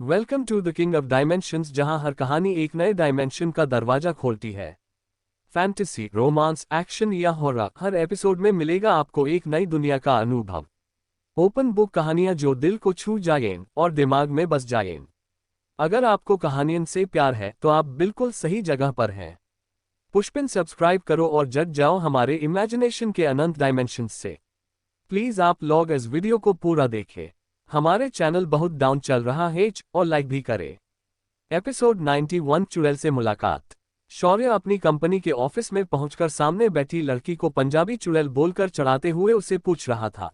Welcome to the king of dimensions, जहां हर कहानी एक नए डायमेंशन का दरवाजा खोलती है। फैंटेसी, रोमांस, एक्शन या हॉरर, हर एपिसोड में मिलेगा आपको एक नई दुनिया का अनुभव। ओपन बुक कहानियां जो दिल को छू जाएं और दिमाग में बस जाएं। अगर आपको कहानियों से प्यार है तो आप बिल्कुल सही जगह पर हैं। पुष्पिन सब्सक्राइब करो और जग जाओ हमारे इमेजिनेशन के अनंत डायमेंशंस से। प्लीज आप लोग इस वीडियो को पूरा देखें। हमारे चैनल बहुत डाउन चल रहा है और लाइक भी करें। एपिसोड 91 चुड़ैल से मुलाकात। शौर्य अपनी कंपनी के ऑफिस में पहुंचकर सामने बैठी लड़की को पंजाबी चुड़ैल बोलकर चढ़ाते हुए उसे पूछ रहा था।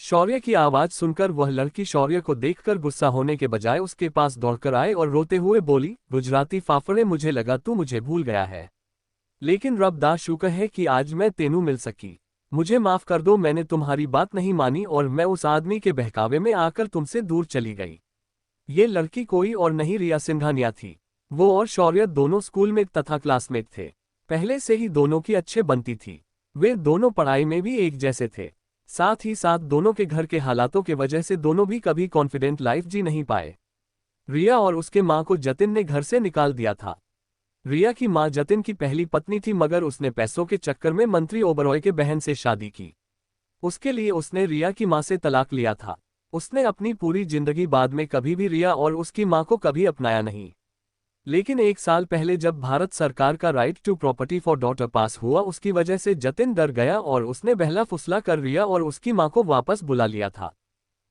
शौर्य की आवाज सुनकर वह लड़की शौर्य को देखकर गुस्सा होने के बजाय उसके पास दौड़कर आए और रोते हुए बोली, गुजराती फाफड़े, मुझे लगा तू मुझे भूल गया है, लेकिन रब दा शुक्र है कि आज मैं तेनू मिल सकी। मुझे माफ कर दो, मैंने तुम्हारी बात नहीं मानी और मैं उस आदमी के बहकावे में आकर तुमसे दूर चली गई। ये लड़की कोई और नहीं, रिया सिंघानिया थी। वो और शौर्य दोनों स्कूल में तथा क्लासमेट थे। पहले से ही दोनों की अच्छे बनती थी। वे दोनों पढ़ाई में भी एक जैसे थे। साथ ही साथ दोनों के घर के हालातों के वजह से दोनों भी कभी कॉन्फिडेंट लाइफ जी नहीं पाए। रिया और उसके माँ को जतिन ने घर से निकाल दिया था। रिया की मां जतिन की पहली पत्नी थी, मगर उसने पैसों के चक्कर में मंत्री ओबरॉय के बहन से शादी की। उसके लिए उसने रिया की मां से तलाक लिया था। उसने अपनी पूरी जिंदगी बाद में कभी भी रिया और उसकी मां को कभी अपनाया नहीं। लेकिन एक साल पहले जब भारत सरकार का right to property for daughter pass हुआ, उसकी वजह से जतिन डर गया और उसने बहला फुसला कर रिया और उसकी मां को वापस बुला लिया था।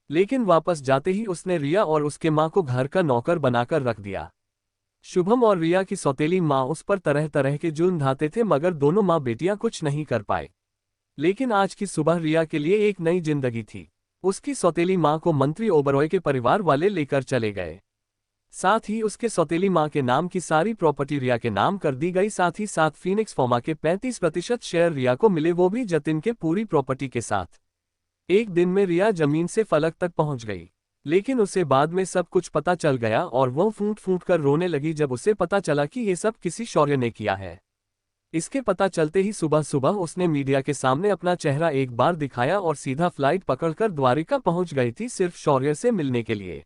लेकिन वापस जाते ही उसने रिया और उसके मां को घर का नौकर बनाकर रख दिया। शुभम और रिया की सौतेली माँ उस पर तरह तरह के जुल्म ढाते थे, मगर दोनों माँ बेटियां कुछ नहीं कर पाए। लेकिन आज की सुबह रिया के लिए एक नई जिंदगी थी। उसकी सौतेली माँ को मंत्री ओबरॉय के परिवार वाले लेकर चले गए। साथ ही उसके सौतेली माँ के नाम की सारी प्रॉपर्टी रिया के नाम कर दी गई। साथ ही साथ फीनिक्स फार्मा के 35% शेयर रिया को मिले, वो भी जतिन के पूरी प्रॉपर्टी के साथ। एक दिन में रिया जमीन से फलक तक पहुंच गई। लेकिन उसे बाद में सब कुछ पता चल गया और वो फूट फूट कर रोने लगी जब उसे पता चला कि ये सब किसी शौर्य ने किया है। इसके पता चलते ही सुबह सुबह उसने मीडिया के सामने अपना चेहरा एक बार दिखाया और सीधा फ्लाइट पकड़कर द्वारिका पहुंच गई थी, सिर्फ शौर्य से मिलने के लिए।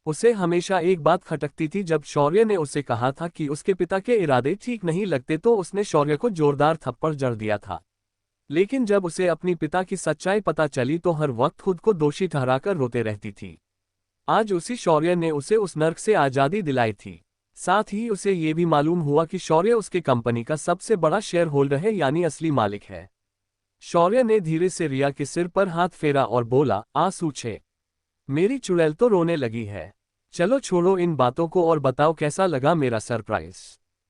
उसे हमेशा एक बात खटकती थी, जब शौर्य ने उसे कहा था कि उसके पिता के इरादे ठीक नहीं लगते तो उसने शौर्य को जोरदार थप्पड़ जड़ दिया था। लेकिन जब उसे अपनी पिता की सच्चाई पता चली तो हर वक्त खुद को दोषी ठहराकर रोते रहती थी। आज उसी शौर्य ने उसे उस नर्क से आज़ादी दिलाई थी। साथ ही उसे ये भी मालूम हुआ कि शौर्य उसके कंपनी का सबसे बड़ा शेयर होल्डर है, यानी असली मालिक है। शौर्य ने धीरे से रिया के सिर पर हाथ फेरा और बोला, आंसू छे, मेरी चुड़ैल तो रोने लगी है। चलो छोड़ो इन बातों को और बताओ कैसा लगा मेरा सरप्राइज।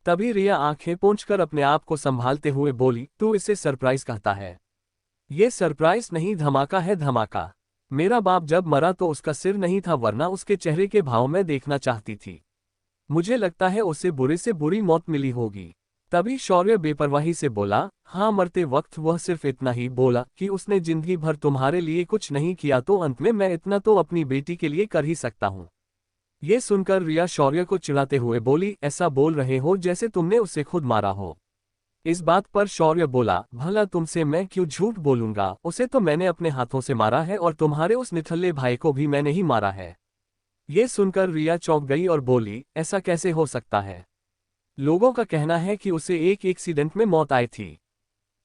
तभी रिया आंखें पोंछकर अपने आप को संभालते हुए बोली, तू इसे सरप्राइज कहता है? ये सरप्राइज नहीं, धमाका है, धमाका। मेरा बाप जब मरा तो उसका सिर नहीं था, वरना उसके चेहरे के भाव में देखना चाहती थी। मुझे लगता है उसे बुरे से बुरी मौत मिली होगी। तभी शौर्य बेपरवाही से बोला, हाँ, मरते वक्त वह सिर्फ इतना ही बोला कि उसने जिंदगी भर तुम्हारे लिए कुछ नहीं किया, तो अंत में मैं इतना तो अपनी बेटी के लिए कर ही सकता हूँ। ये सुनकर रिया शौर्य को चिढ़ाते हुए बोली, ऐसा बोल रहे हो जैसे तुमने उसे खुद मारा हो। इस बात पर शौर्य बोला, भला तुमसे मैं क्यों झूठ बोलूंगा, उसे तो मैंने अपने हाथों से मारा है और तुम्हारे उस निठल्ले भाई को भी मैंने ही मारा है। ये सुनकर रिया चौंक गई और बोली, ऐसा कैसे हो सकता है? लोगों का कहना है कि उसे एक एक्सीडेंट में मौत आई थी।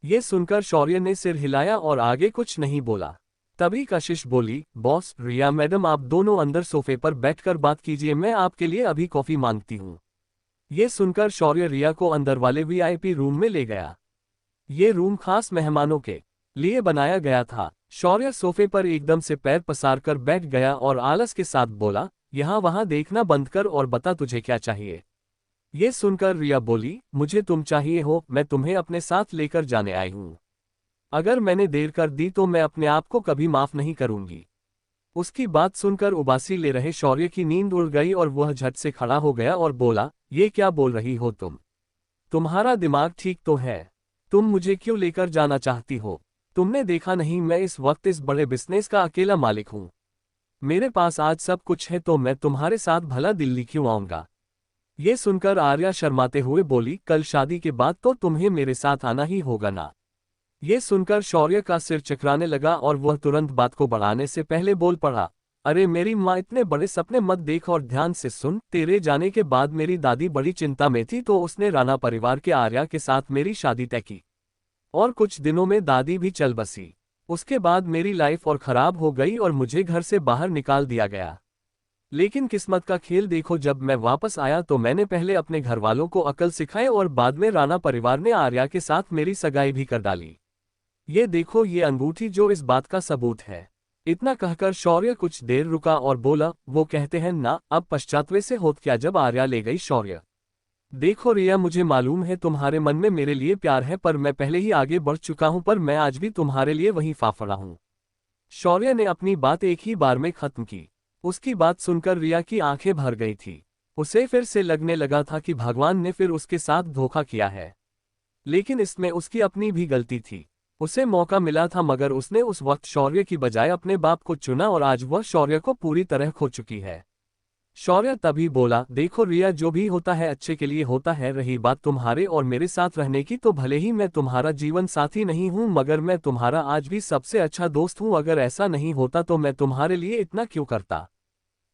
ये सुनकर शौर्य ने सिर हिलाया और आगे कुछ नहीं बोला। तभी कशिश बोली, बॉस, रिया मैडम, आप दोनों अंदर सोफे पर बैठकर बात कीजिए, मैं आपके लिए अभी कॉफी मांगती हूँ। ये सुनकर शौर्य रिया को अंदर वाले वीआईपी रूम में ले गया। ये रूम खास मेहमानों के लिए बनाया गया था। शौर्य सोफे पर एकदम से पैर पसार कर बैठ गया और आलस के साथ बोला, यहाँ वहाँ देखना बंद कर और बता तुझे क्या चाहिए। ये सुनकर रिया बोली, मुझे तुम चाहिए हो, मैं तुम्हें अपने साथ लेकर जाने आई हूँ। अगर मैंने देर कर दी तो मैं अपने आप को कभी माफ नहीं करूंगी। उसकी बात सुनकर उबासी ले रहे शौर्य की नींद उड़ गई और वह झट से खड़ा हो गया और बोला, ये क्या बोल रही हो तुम? तुम्हारा दिमाग ठीक तो है? तुम मुझे क्यों लेकर जाना चाहती हो? तुमने देखा नहीं मैं इस वक्त इस बड़े बिजनेस का अकेला मालिक हूँ। मेरे पास आज सब कुछ है, तो मैं तुम्हारे साथ भला दिल्ली क्यों आऊंगा? ये सुनकर आर्या शर्माते हुए बोली, कल शादी के बाद तो तुम्हें मेरे साथ आना ही होगा ना। ये सुनकर शौर्य का सिर चकराने लगा और वह तुरंत बात को बढ़ाने से पहले बोल पड़ा, अरे मेरी माँ, इतने बड़े सपने मत देख और ध्यान से सुन। तेरे जाने के बाद मेरी दादी बड़ी चिंता में थी, तो उसने राणा परिवार के आर्या के साथ मेरी शादी तय की और कुछ दिनों में दादी भी चल बसी। उसके बाद मेरी लाइफ और खराब हो गई और मुझे घर से बाहर निकाल दिया गया। लेकिन किस्मत का खेल देखो, जब मैं वापस आया तो मैंने पहले अपने घर वालों को अकल सिखाई और बाद में राणा परिवार ने आर्या के साथ मेरी सगाई भी कर डाली। ये देखो, ये अंगूठी जो इस बात का सबूत है। इतना कहकर शौर्य कुछ देर रुका और बोला, वो कहते हैं ना, अब पश्चातवे से होत क्या। जब आर्या ले गई शौर्य, देखो रिया, मुझे मालूम है तुम्हारे मन में मेरे लिए प्यार है, पर मैं पहले ही आगे बढ़ चुका हूं, पर मैं आज भी तुम्हारे लिए वहीं फाफड़ा हूं। शौर्य ने अपनी बात एक ही बार में खत्म की। उसकी बात सुनकर रिया की आंखें भर गई थी। उसे फिर से लगने लगा था कि भगवान ने फिर उसके साथ धोखा किया है, लेकिन इसमें उसकी अपनी भी गलती थी। उसे मौका मिला था, मगर उसने उस वक्त शौर्य की बजाय अपने बाप को चुना और आज वह शौर्य को पूरी तरह खो चुकी है। शौर्य तभी बोला, देखो रिया, जो भी होता है अच्छे के लिए होता है। रही बात तुम्हारे और मेरे साथ रहने की, तो भले ही मैं तुम्हारा जीवन साथी नहीं हूं, मगर मैं तुम्हारा आज भी सबसे अच्छा दोस्त हूं। अगर ऐसा नहीं होता तो मैं तुम्हारे लिए इतना क्यों करता।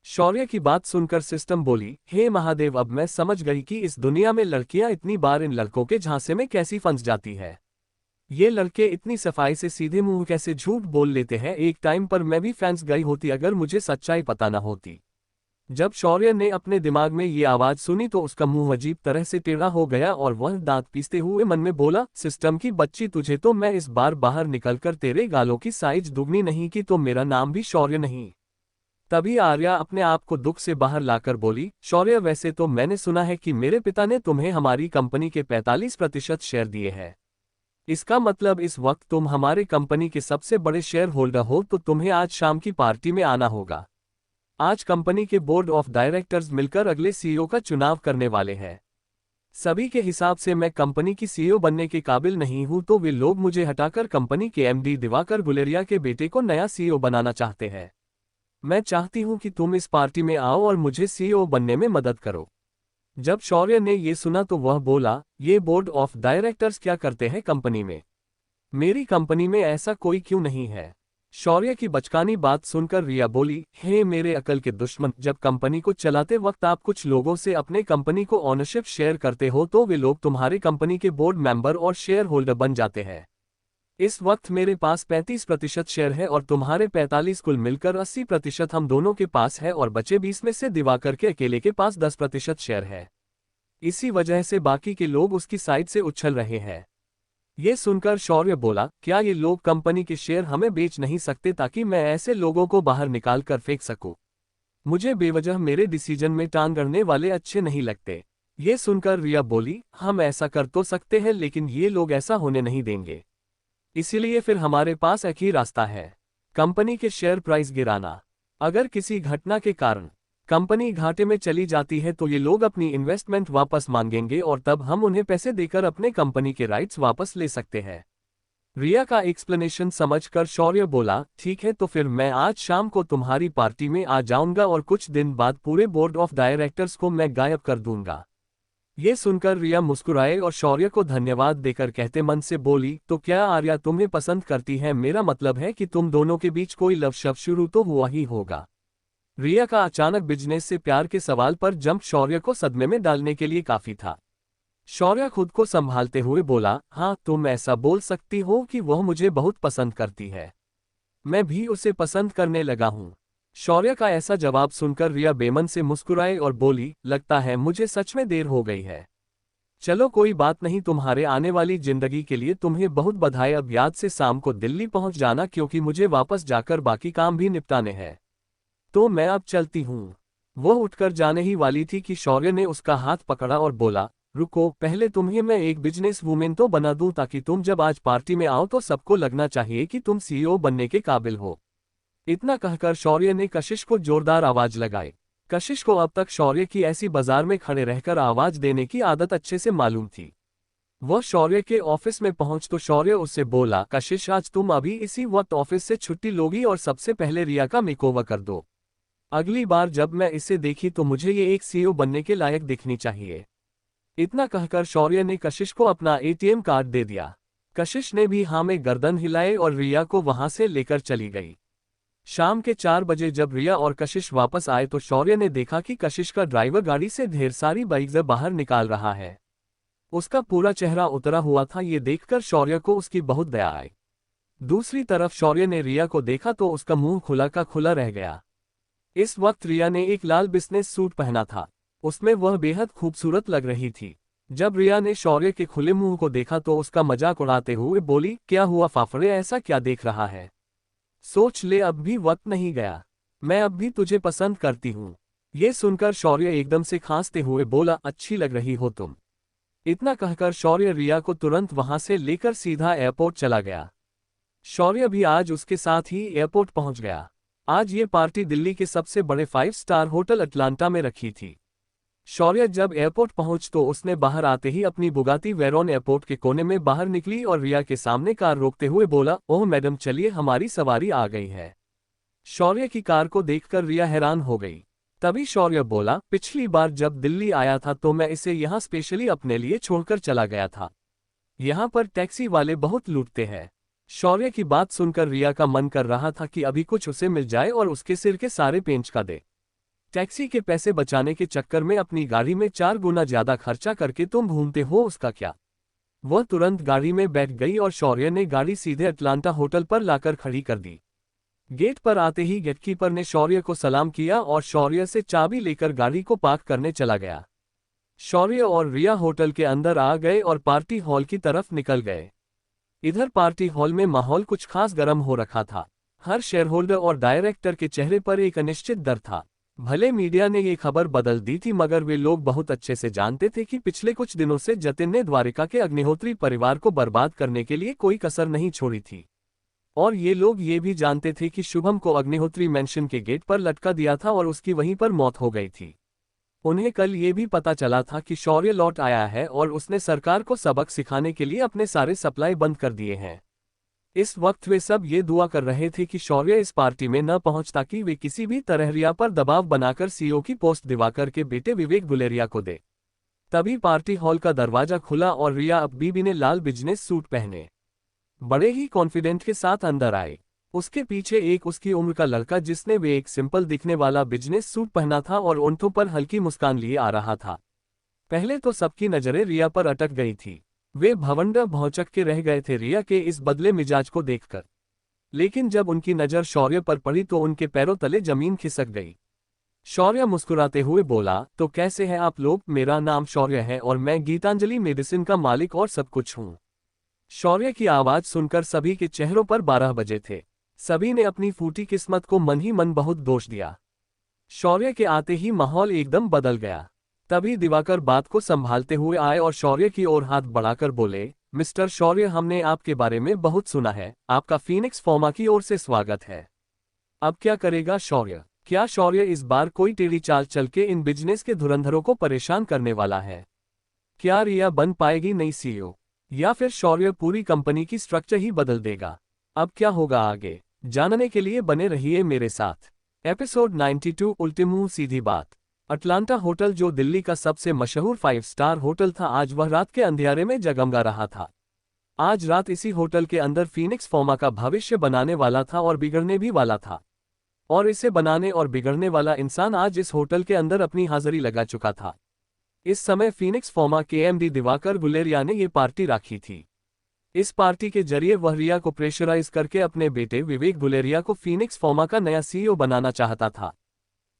शौर्य की बात सुनकर सिस्टम बोली, हे महादेव, अब मैं समझ गई कि इस दुनिया में लड़कियां इतनी बार इन लड़कों के झांसे में कैसी फंस जाती है। ये लड़के इतनी सफाई से सीधे मुंह कैसे झूठ बोल लेते हैं। एक टाइम पर मैं भी फंस गई होती अगर मुझे सच्चाई पता न होती। जब शौर्य ने अपने दिमाग में ये आवाज सुनी तो उसका मुंह अजीब तरह से टेढ़ा हो गया और वह दांत पीसते हुए मन में बोला, सिस्टम की बच्ची, तुझे तो मैं इस बार बाहर निकलकर तेरे गालों की साइज दुगनी नहीं की तो मेरा नाम भी शौर्य नहीं। तभी आर्या अपने आप को दुख से बाहर लाकर बोली, शौर्य, वैसे तो मैंने सुना है कि मेरे पिता ने तुम्हें हमारी कंपनी के 45% शेयर दिए हैं। इसका मतलब इस वक्त तुम हमारे कंपनी के सबसे बड़े शेयर होल्डर हो, तो तुम्हें आज शाम की पार्टी में आना होगा। आज कंपनी के बोर्ड ऑफ डायरेक्टर्स मिलकर अगले सीईओ का चुनाव करने वाले हैं। सभी के हिसाब से मैं कंपनी की सीईओ बनने के काबिल नहीं हूं, तो वे लोग मुझे हटाकर कंपनी के एमडी दिवाकर गुलेरिया के बेटे को नया सीईओ बनाना चाहते हैं। मैं चाहती हूं कि तुम इस पार्टी में आओ और मुझे सीईओ बनने में मदद करो। जब शौर्य ने ये सुना तो वह बोला, ये बोर्ड ऑफ डायरेक्टर्स क्या करते हैं कंपनी में? मेरी कंपनी में ऐसा कोई क्यों नहीं है? शौर्य की बचकानी बात सुनकर रिया बोली, हे मेरे अकल के दुश्मन, जब कंपनी को चलाते वक्त आप कुछ लोगों से अपने कंपनी को ओनरशिप शेयर करते हो तो वे लोग तुम्हारे कंपनी के बोर्ड मेंबर और शेयर होल्डर बन जाते हैं। इस वक्त मेरे पास 35% शेयर है और तुम्हारे 45, कुल मिलकर 80% हम दोनों के पास है और बचे 20 में से दिवाकर के अकेले के पास 10% शेयर है। इसी वजह से बाकी के लोग उसकी साइड से उछल रहे हैं। ये सुनकर शौर्य बोला, क्या ये लोग कंपनी के शेयर हमें बेच नहीं सकते ताकि मैं ऐसे लोगों को बाहर निकाल कर फेंक सकूं? मुझे बेवजह मेरे डिसीजन में टांग अड़ने वाले अच्छे नहीं लगते। ये सुनकर रिया बोली, हम ऐसा कर तो सकते हैं, लेकिन ये लोग ऐसा होने नहीं देंगे। इसीलिए फिर हमारे पास एक ही रास्ता है, कंपनी के शेयर प्राइस गिराना। अगर किसी घटना के कारण कंपनी घाटे में चली जाती है तो ये लोग अपनी इन्वेस्टमेंट वापस मांगेंगे और तब हम उन्हें पैसे देकर अपने कंपनी के राइट्स वापस ले सकते हैं। रिया का एक्सप्लेनेशन समझकर शौर्य बोला, ठीक है, तो फिर मैं आज शाम को तुम्हारी पार्टी में आ जाऊंगा और कुछ दिन बाद पूरे बोर्ड ऑफ डायरेक्टर्स को मैं गायब कर दूंगा। ये सुनकर रिया मुस्कुराए और शौर्य को धन्यवाद देकर कहते मन से बोली, तो क्या आर्या तुम्हें पसंद करती है? मेरा मतलब है कि तुम दोनों के बीच कोई लव शव शुरू तो हुआ ही होगा। रिया का अचानक बिजनेस से प्यार के सवाल पर जंप शौर्य को सदमे में डालने के लिए काफी था। शौर्य खुद को संभालते हुए बोला, हाँ, तुम ऐसा बोल सकती हो कि वह मुझे बहुत पसंद करती है। मैं भी उसे पसंद करने लगा हूँ। शौर्य का ऐसा जवाब सुनकर रिया बेमन से मुस्कुराई और बोली, लगता है मुझे सच में देर हो गई है। चलो कोई बात नहीं, तुम्हारे आने वाली जिंदगी के लिए तुम्हें बहुत बधाई। अब याद से शाम को दिल्ली पहुंच जाना, क्योंकि मुझे वापस जाकर बाकी काम भी निपटाने हैं। तो मैं अब चलती हूँ। वह उठकर जाने ही वाली थी कि शौर्य ने उसका हाथ पकड़ा और बोला, रुको, पहले तुम्हें मैं एक बिजनेस वूमेन तो बना दूं ताकि तुम जब आज पार्टी में आओ तो सबको लगना चाहिए कि तुम सीईओ बनने के काबिल हो। इतना कहकर शौर्य ने कशिश को जोरदार आवाज लगाई। कशिश को अब तक शौर्य की ऐसी बाजार में खड़े रहकर आवाज देने की आदत अच्छे से मालूम थी। वह शौर्य के ऑफिस में पहुंच तो शौर्य उससे बोला, कशिश, आज तुम अभी इसी वक्त ऑफिस से छुट्टी लोगी और सबसे पहले रिया का मेकओवर कर दो। अगली बार जब मैं इसे देखी तो मुझे ये एक सीईओ बनने के लायक दिखनी चाहिए। इतना कहकर शौर्य ने कशिश को अपना एटीएम कार्ड दे दिया। कशिश ने भी हाँ में गर्दन हिलाई और रिया को वहां से लेकर चली गई। शाम के 4 बजे जब रिया और कशिश वापस आए तो शौर्य ने देखा कि कशिश का ड्राइवर गाड़ी से ढेर सारी बाइक्स बाहर निकाल रहा है। उसका पूरा चेहरा उतरा हुआ था। ये देखकर शौर्य को उसकी बहुत दया आई। दूसरी तरफ शौर्य ने रिया को देखा तो उसका मुंह खुला का खुला रह गया। इस वक्त रिया ने एक लाल बिजनेस सूट पहना था। उसमें वह बेहद खूबसूरत लग रही थी। जब रिया ने शौर्य के खुले मुंह को देखा तो उसका मजाक उड़ाते हुए बोली, क्या हुआ फाफड़े, ऐसा क्या देख रहा है? सोच ले, अब भी वक्त नहीं गया। मैं अब भी तुझे पसंद करती हूँ। ये सुनकर शौर्य एकदम से खांसते हुए बोला, अच्छी लग रही हो तुम। इतना कहकर शौर्य रिया को तुरंत वहां से लेकर सीधा एयरपोर्ट चला गया। शौर्य भी आज उसके साथ ही एयरपोर्ट पहुंच गया। आज ये पार्टी दिल्ली के सबसे बड़े 5 स्टार होटल अटलांटा में रखी थी। शौर्य जब एयरपोर्ट पहुंच तो उसने बाहर आते ही अपनी बुगाती वेरॉन एयरपोर्ट के कोने में बाहर निकली और रिया के सामने कार रोकते हुए बोला, ओह मैडम चलिए, हमारी सवारी आ गई है। शौर्य की कार को देखकर रिया हैरान हो गई। तभी शौर्य बोला, पिछली बार जब दिल्ली आया था तो मैं इसे यहाँ स्पेशली अपने लिए छोड़कर चला गया था। यहाँ पर टैक्सी वाले बहुत लूटते हैं। शौर्य की बात सुनकर रिया का मन कर रहा था कि अभी कुछ उसे मिल जाए और उसके सिर के सारे पेंच का दे। टैक्सी के पैसे बचाने के चक्कर में अपनी गाड़ी में 4 गुना ज्यादा खर्चा करके तुम घूमते हो, उसका क्या? वह तुरंत गाड़ी में बैठ गई और शौर्य ने गाड़ी सीधे अटलांटा होटल पर लाकर खड़ी कर दी। गेट पर आते ही गेटकीपर ने शौर्य को सलाम किया और शौर्य से चाबी लेकर गाड़ी को पार्क करने चला गया। शौर्य और रिया होटल के अंदर आ गए और पार्टी हॉल की तरफ निकल गए। इधर पार्टी हॉल में माहौल कुछ खास गर्म हो रखा था। हर शेयरहोल्डर और डायरेक्टर के चेहरे पर एक अनिश्चित डर था। भले मीडिया ने ये खबर बदल दी थी, मगर वे लोग बहुत अच्छे से जानते थे कि पिछले कुछ दिनों से जतिन ने द्वारिका के अग्निहोत्री परिवार को बर्बाद करने के लिए कोई कसर नहीं छोड़ी थी। और ये लोग ये भी जानते थे कि शुभम को अग्निहोत्री मेंशन के गेट पर लटका दिया था और उसकी वहीं पर मौत हो गई थी। उन्हें कल ये भी पता चला था कि शौर्य लौट आया है और उसने सरकार को सबक सिखाने के लिए अपने सारे सप्लाई बंद कर दिए हैं। इस वक्त वे सब ये दुआ कर रहे थे कि शौर्य इस पार्टी में न पहुंच ताकि वे किसी भी तरह रिया पर दबाव बनाकर सीईओ की पोस्ट दिवाकर के बेटे विवेक गुलेरिया को दे। तभी पार्टी हॉल का दरवाजा खुला और रिया अब बीबी ने लाल बिजनेस सूट पहने बड़े ही कॉन्फिडेंट के साथ अंदर आए। उसके पीछे एक उसकी उम्र का लड़का जिसने वे एक सिंपल दिखने वाला बिजनेस सूट पहना था और ओंठों पर हल्की मुस्कान लिए आ रहा था। पहले तो सबकी नजरें रिया पर अटक गई थी। वे भवंडर भौचक के रह गए थे रिया के इस बदले मिजाज को देखकर। लेकिन जब उनकी नजर शौर्य पर पड़ी तो उनके पैरों तले जमीन खिसक गई। शौर्य मुस्कुराते हुए बोला, तो कैसे हैं आप लोग? मेरा नाम शौर्य है और मैं गीतांजलि मेडिसिन का मालिक और सब कुछ हूँ। शौर्य की आवाज सुनकर सभी के चेहरों पर 12 बजे थे। सभी ने अपनी फूटी किस्मत को मन ही मन बहुत दोष दिया। शौर्य के आते ही माहौल एकदम बदल गया। तभी दिवाकर बात को संभालते हुए आए और शौर्य की ओर हाथ बढ़ाकर बोले, मिस्टर शौर्य, हमने आपके बारे में बहुत सुना है। आपका फीनिक्स फार्मा की ओर से स्वागत है। अब क्या करेगा शौर्य? क्या शौर्य इस बार कोई टेढ़ी चाल चल के इन बिजनेस के धुरंधरों को परेशान करने वाला है? क्या रिया बन पाएगी नई सीईओ, या फिर शौर्य पूरी कंपनी की स्ट्रक्चर ही बदल देगा? अब क्या होगा आगे, जानने के लिए बने रहिए मेरे साथ। एपिसोड 92 उल्टीमुंह सीधी बात। अटलांटा होटल, जो दिल्ली का सबसे मशहूर 5 स्टार होटल था, आज वह रात के अंधियारे में जगमगा रहा था। आज रात इसी होटल के अंदर फीनिक्स फार्मा का भविष्य बनाने वाला था और बिगड़ने भी वाला था। और इसे बनाने और बिगड़ने वाला इंसान आज इस होटल के अंदर अपनी हाजिरी लगा चुका था। इस समय फीनिक्स फार्मा के एमडी दिवाकर गुलेरिया ने ये पार्टी रखी थी। इस पार्टी के जरिए वह रिया को प्रेशराइज करके अपने बेटे विवेक गुलेरिया को फीनिक्स फार्मा का नया सीईओ बनाना चाहता था।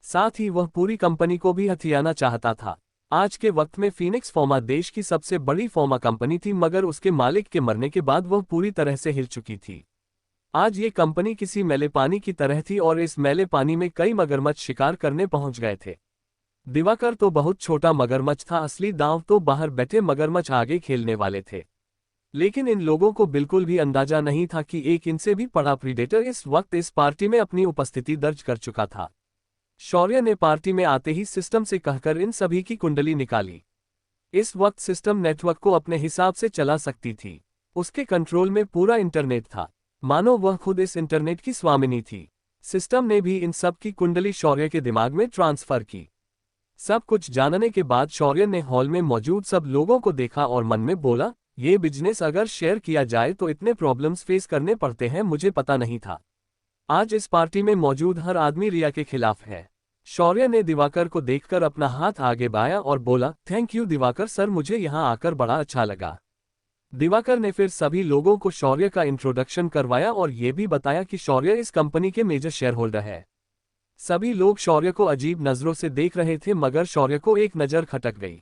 साथ ही वह पूरी कंपनी को भी हथियाना चाहता था। आज के वक्त में फीनिक्स फार्मा देश की सबसे बड़ी फार्मा कंपनी थी, मगर उसके मालिक के मरने के बाद वह पूरी तरह से हिल चुकी थी। आज ये कंपनी किसी मैले पानी की तरह थी और इस मैले पानी में कई मगरमच्छ शिकार करने पहुंच गए थे। दिवाकर तो बहुत छोटा मगरमच्छ था, असली दांव तो बाहर बैठे मगरमच्छ आगे खेलने वाले थे। लेकिन इन लोगों को बिल्कुल भी अंदाजा नहीं था कि एक इनसे भी बड़ा प्रीडेटर इस वक्त इस पार्टी में अपनी उपस्थिति दर्ज कर चुका था। शौर्य ने पार्टी में आते ही सिस्टम से कहकर इन सभी की कुंडली निकाली। इस वक्त सिस्टम नेटवर्क को अपने हिसाब से चला सकती थी। उसके कंट्रोल में पूरा इंटरनेट था, मानो वह खुद इस इंटरनेट की स्वामिनी थी। सिस्टम ने भी इन सब की कुंडली शौर्य के दिमाग में ट्रांसफर की। सब कुछ जानने के बाद शौर्य ने हॉल में मौजूद सब लोगों को देखा और मन में बोला, ये बिजनेस अगर शेयर किया जाए तो इतने प्रॉब्लम्स फेस करने पड़ते हैं, मुझे पता नहीं था। आज इस पार्टी में मौजूद हर आदमी रिया के खिलाफ है। शौर्य ने दिवाकर को देखकर अपना हाथ आगे बढ़ाया और बोला, थैंक यू दिवाकर सर, मुझे यहाँ आकर बड़ा अच्छा लगा। दिवाकर ने फिर सभी लोगों को शौर्य का इंट्रोडक्शन करवाया और ये भी बताया कि शौर्य इस कंपनी के मेजर शेयर होल्डर है। सभी लोग शौर्य को अजीब नजरों से देख रहे थे मगर शौर्य को एक नजर खटक गई।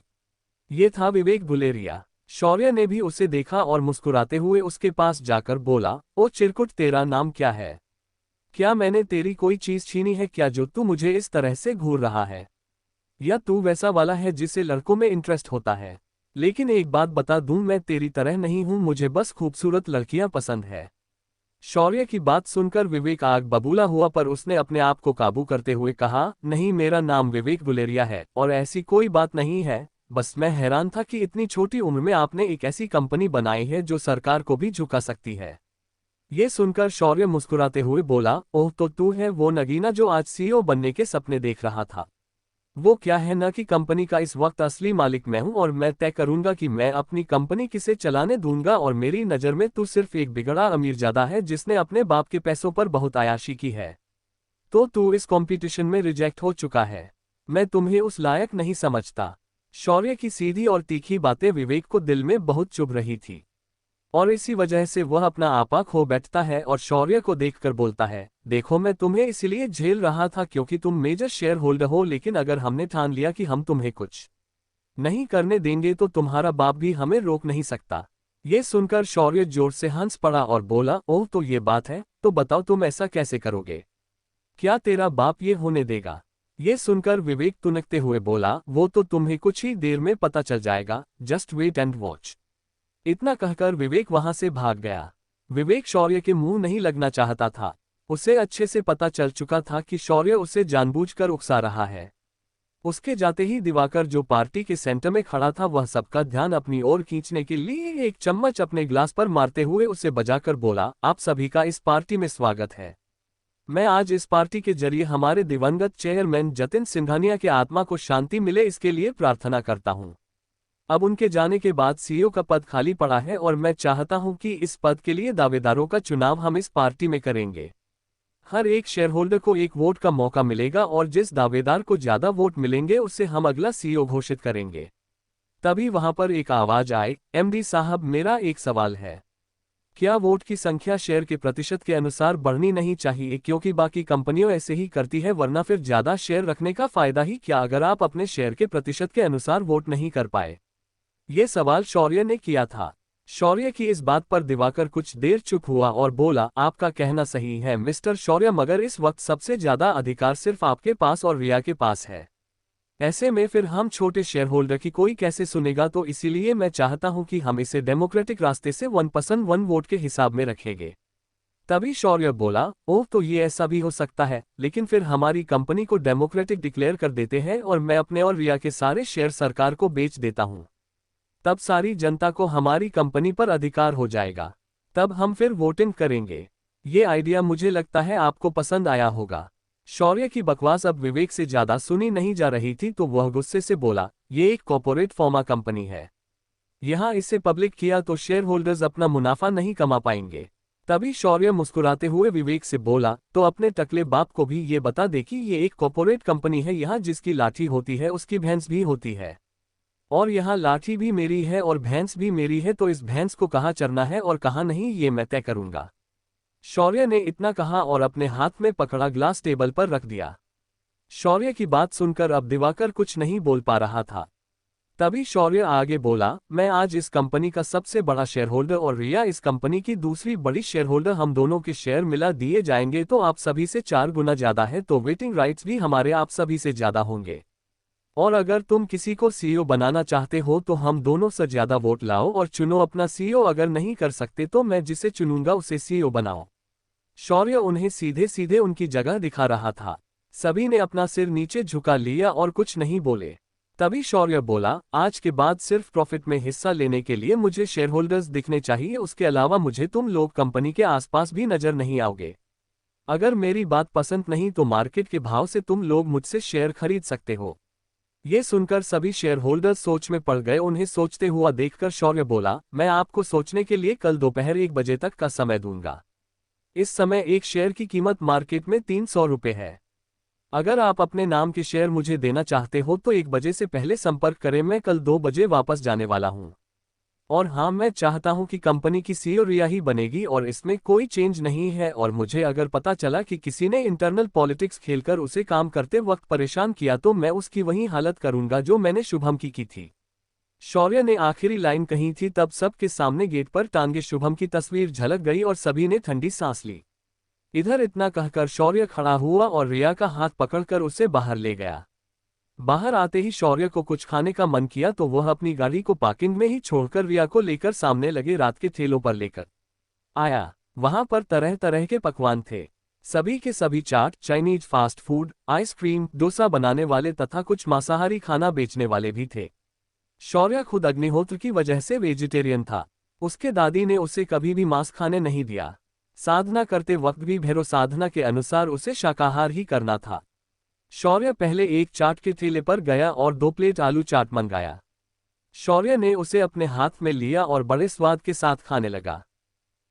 ये था विवेक गुलेरिया। शौर्य ने भी उसे देखा और मुस्कुराते हुए उसके पास जाकर बोला, ओ चिरकुट, तेरा नाम क्या है? क्या मैंने तेरी कोई चीज छीनी है क्या जो तू मुझे इस तरह से घूर रहा है? या तू वैसा वाला है जिसे लड़कों में इंटरेस्ट होता है? लेकिन एक बात बता दूं, मैं तेरी तरह नहीं हूं, मुझे बस खूबसूरत लड़कियां पसंद है। शौर्य की बात सुनकर विवेक आग बबूला हुआ पर उसने अपने आप को काबू करते हुए कहा, नहीं, मेरा नाम विवेक गुलेरिया है और ऐसी कोई बात नहीं है। बस मैं हैरान था कि इतनी छोटी उम्र में आपने एक ऐसी कंपनी बनाई है जो सरकार को भी झुका सकती है। ये सुनकर शौर्य मुस्कुराते हुए बोला, ओह, तो तू है वो नगीना जो आज सीईओ बनने के सपने देख रहा था। वो क्या है ना कि कंपनी का इस वक्त असली मालिक मैं हूं और मैं तय करूंगा कि मैं अपनी कंपनी किसे चलाने दूंगा और मेरी नज़र में तू सिर्फ एक बिगड़ा अमीरजादा है जिसने अपने बाप के पैसों पर बहुत आयाशी की है। तो तू इस कंपटीशन में रिजेक्ट हो चुका है। मैं तुम्हें उस लायक नहीं समझता। शौर्य की सीधी और तीखी बातें विवेक को दिल में बहुत चुभ रही थी और इसी वजह से वह अपना आपा खो बैठता है और शौर्य को देखकर बोलता है, देखो, मैं तुम्हें इसलिए झेल रहा था क्योंकि तुम मेजर शेयर होल्डर हो, लेकिन अगर हमने ठान लिया कि हम तुम्हें कुछ नहीं करने देंगे तो तुम्हारा बाप भी हमें रोक नहीं सकता। ये सुनकर शौर्य जोर से हंस पड़ा और बोला, ओह, तो ये बात है, तो बताओ तुम ऐसा कैसे करोगे? क्या तेरा बाप ये होने देगा? ये सुनकर विवेक तुनकते हुए बोला, वो तो तुम्हें कुछ ही देर में पता चल जाएगा, जस्ट वेट एंड वॉच। इतना कहकर विवेक वहां से भाग गया। विवेक शौर्य के मुंह नहीं लगना चाहता था। उसे अच्छे से पता चल चुका था कि शौर्य उसे जानबूझकर उकसा रहा है। उसके जाते ही दिवाकर जो पार्टी के सेंटर में खड़ा था वह सबका ध्यान अपनी ओर खींचने के लिए एक चम्मच अपने ग्लास पर मारते हुए उसे बजाकर बोला, आप सभी का इस पार्टी में स्वागत है। मैं आज इस पार्टी के जरिए हमारे दिवंगत चेयरमैन जतिन सिंघानिया के आत्मा को शांति मिले इसके लिए प्रार्थना करता हूं। अब उनके जाने के बाद सीईओ का पद खाली पड़ा है और मैं चाहता हूं कि इस पद के लिए दावेदारों का चुनाव हम इस पार्टी में करेंगे। हर एक शेयरहोल्डर को एक वोट का मौका मिलेगा और जिस दावेदार को ज्यादा वोट मिलेंगे उससे हम अगला सीईओ घोषित करेंगे। तभी वहां पर एक आवाज आए, एमडी साहब, मेरा एक सवाल है। क्या वोट की संख्या शेयर के प्रतिशत के अनुसार बढ़नी नहीं चाहिए क्योंकि बाकी कंपनियों ऐसे ही करती है, वरना फिर ज्यादा शेयर रखने का फायदा ही क्या अगर आप अपने शेयर के प्रतिशत के अनुसार वोट नहीं कर पाए? ये सवाल शौर्य ने किया था। शौर्य की इस बात पर दिवाकर कुछ देर चुप हुआ और बोला, आपका कहना सही है मिस्टर शौर्य, मगर इस वक्त सबसे ज्यादा अधिकार सिर्फ आपके पास और रिया के पास है। ऐसे में फिर हम छोटे शेयर होल्डर की कोई कैसे सुनेगा, तो इसीलिए मैं चाहता हूं कि हम इसे डेमोक्रेटिक रास्ते से 1% 1 वोट के हिसाब में रखेंगे। तभी शौर्य बोला, ओह, तो ये ऐसा भी हो सकता है, लेकिन फिर हमारी कंपनी को डेमोक्रेटिक डिक्लेयर कर देते हैं और मैं अपने और रिया के सारे शेयर सरकार को बेच देता हूं। तब सारी जनता को हमारी कंपनी पर अधिकार हो जाएगा। तब हम फिर वोटिंग करेंगे। ये आइडिया मुझे लगता है आपको पसंद आया होगा। शौर्य की बकवास अब विवेक से ज्यादा सुनी नहीं जा रही थी तो वह गुस्से से बोला, ये एक कॉर्पोरेट फार्मा कंपनी है। यहाँ इसे पब्लिक किया तो शेयर होल्डर्स अपना मुनाफा नहीं कमा पाएंगे। तभी शौर्य मुस्कुराते हुए विवेक से बोला, तो अपने टकले बाप को भी ये बता दे कि ये एक कॉर्पोरेट कंपनी है, यहाँ जिसकी लाठी होती है उसकी भैंस भी होती है। और यहाँ लाठी भी मेरी है और भैंस भी मेरी है, तो इस भैंस को कहाँ चरना है और कहाँ नहीं ये मैं तय करूंगा। शौर्य ने इतना कहा और अपने हाथ में पकड़ा ग्लास टेबल पर रख दिया। शौर्य की बात सुनकर अब दिवाकर कुछ नहीं बोल पा रहा था। तभी शौर्य आगे बोला, मैं आज इस कंपनी का सबसे बड़ा शेयरहोल्डर और रिया इस कंपनी की दूसरी बड़ी शेयरहोल्डर, हम दोनों के शेयर मिला दिए जाएंगे तो आप सभी से 4 गुना ज्यादा है, तो वेटिंग राइट्स भी हमारे आप सभी से ज्यादा होंगे। और अगर तुम किसी को सीईओ बनाना चाहते हो तो हम दोनों से ज्यादा वोट लाओ और चुनो अपना सीईओ, अगर नहीं कर सकते तो मैं जिसे चुनूंगा उसे सीईओ बनाओ। शौर्य उन्हें सीधे सीधे उनकी जगह दिखा रहा था। सभी ने अपना सिर नीचे झुका लिया और कुछ नहीं बोले। तभी शौर्य बोला, आज के बाद सिर्फ प्रॉफिट में हिस्सा लेने के लिए मुझे शेयरहोल्डर्स दिखने चाहिए, उसके अलावा मुझे तुम लोग कंपनी के आसपास भी नजर नहीं आओगे। अगर मेरी बात पसंद नहीं तो मार्केट के भाव से तुम लोग मुझसे शेयर खरीद सकते हो। ये सुनकर सभी शेयर होल्डर्स सोच में पड़ गए। उन्हें सोचते हुआ देखकर शौर्य बोला, मैं आपको सोचने के लिए कल दोपहर 1 बजे तक का समय दूंगा। इस समय एक शेयर की कीमत मार्केट में 300 रुपये है। अगर आप अपने नाम के शेयर मुझे देना चाहते हो तो 1 बजे से पहले संपर्क करें, मैं कल 2 बजे वापस जाने वाला हूँ। और हाँ, मैं चाहता हूँ कि कंपनी की सीईओ रिया ही बनेगी और इसमें कोई चेंज नहीं है, और मुझे अगर पता चला कि किसी ने इंटरनल पॉलिटिक्स खेलकर उसे काम करते वक्त परेशान किया तो मैं उसकी वही हालत करूंगा जो मैंने शुभम की थी। शौर्य ने आखिरी लाइन कही थी, तब सबके सामने गेट पर टांगे शुभम की तस्वीर झलक गई और सभी ने ठंडी सांस ली। इधर इतना कहकर शौर्य खड़ा हुआ और रिया का हाथ पकड़कर उसे बाहर ले गया। बाहर आते ही शौर्य को कुछ खाने का मन किया तो वह अपनी गाड़ी को पार्किंग में ही छोड़कर रिया को लेकर सामने लगे रात के ठेलों पर लेकर आया। वहां पर तरह तरह के पकवान थे। सभी के सभी chaat, Chinese, fast food, ice cream, dosa बनाने वाले तथा कुछ मांसाहारी खाना बेचने वाले भी थे। शौर्य खुद अग्निहोत्र की वजह से वेजिटेरियन था। उसके दादी ने उसे कभी भी मांस खाने नहीं दिया। साधना करते वक्त भी भैरव साधना के अनुसार उसे शाकाहार ही करना था। शौर्य पहले एक चाट के ठेले पर गया और 2 प्लेट आलू चाट मंगाया। शौर्य ने उसे अपने हाथ में लिया और बड़े स्वाद के साथ खाने लगा।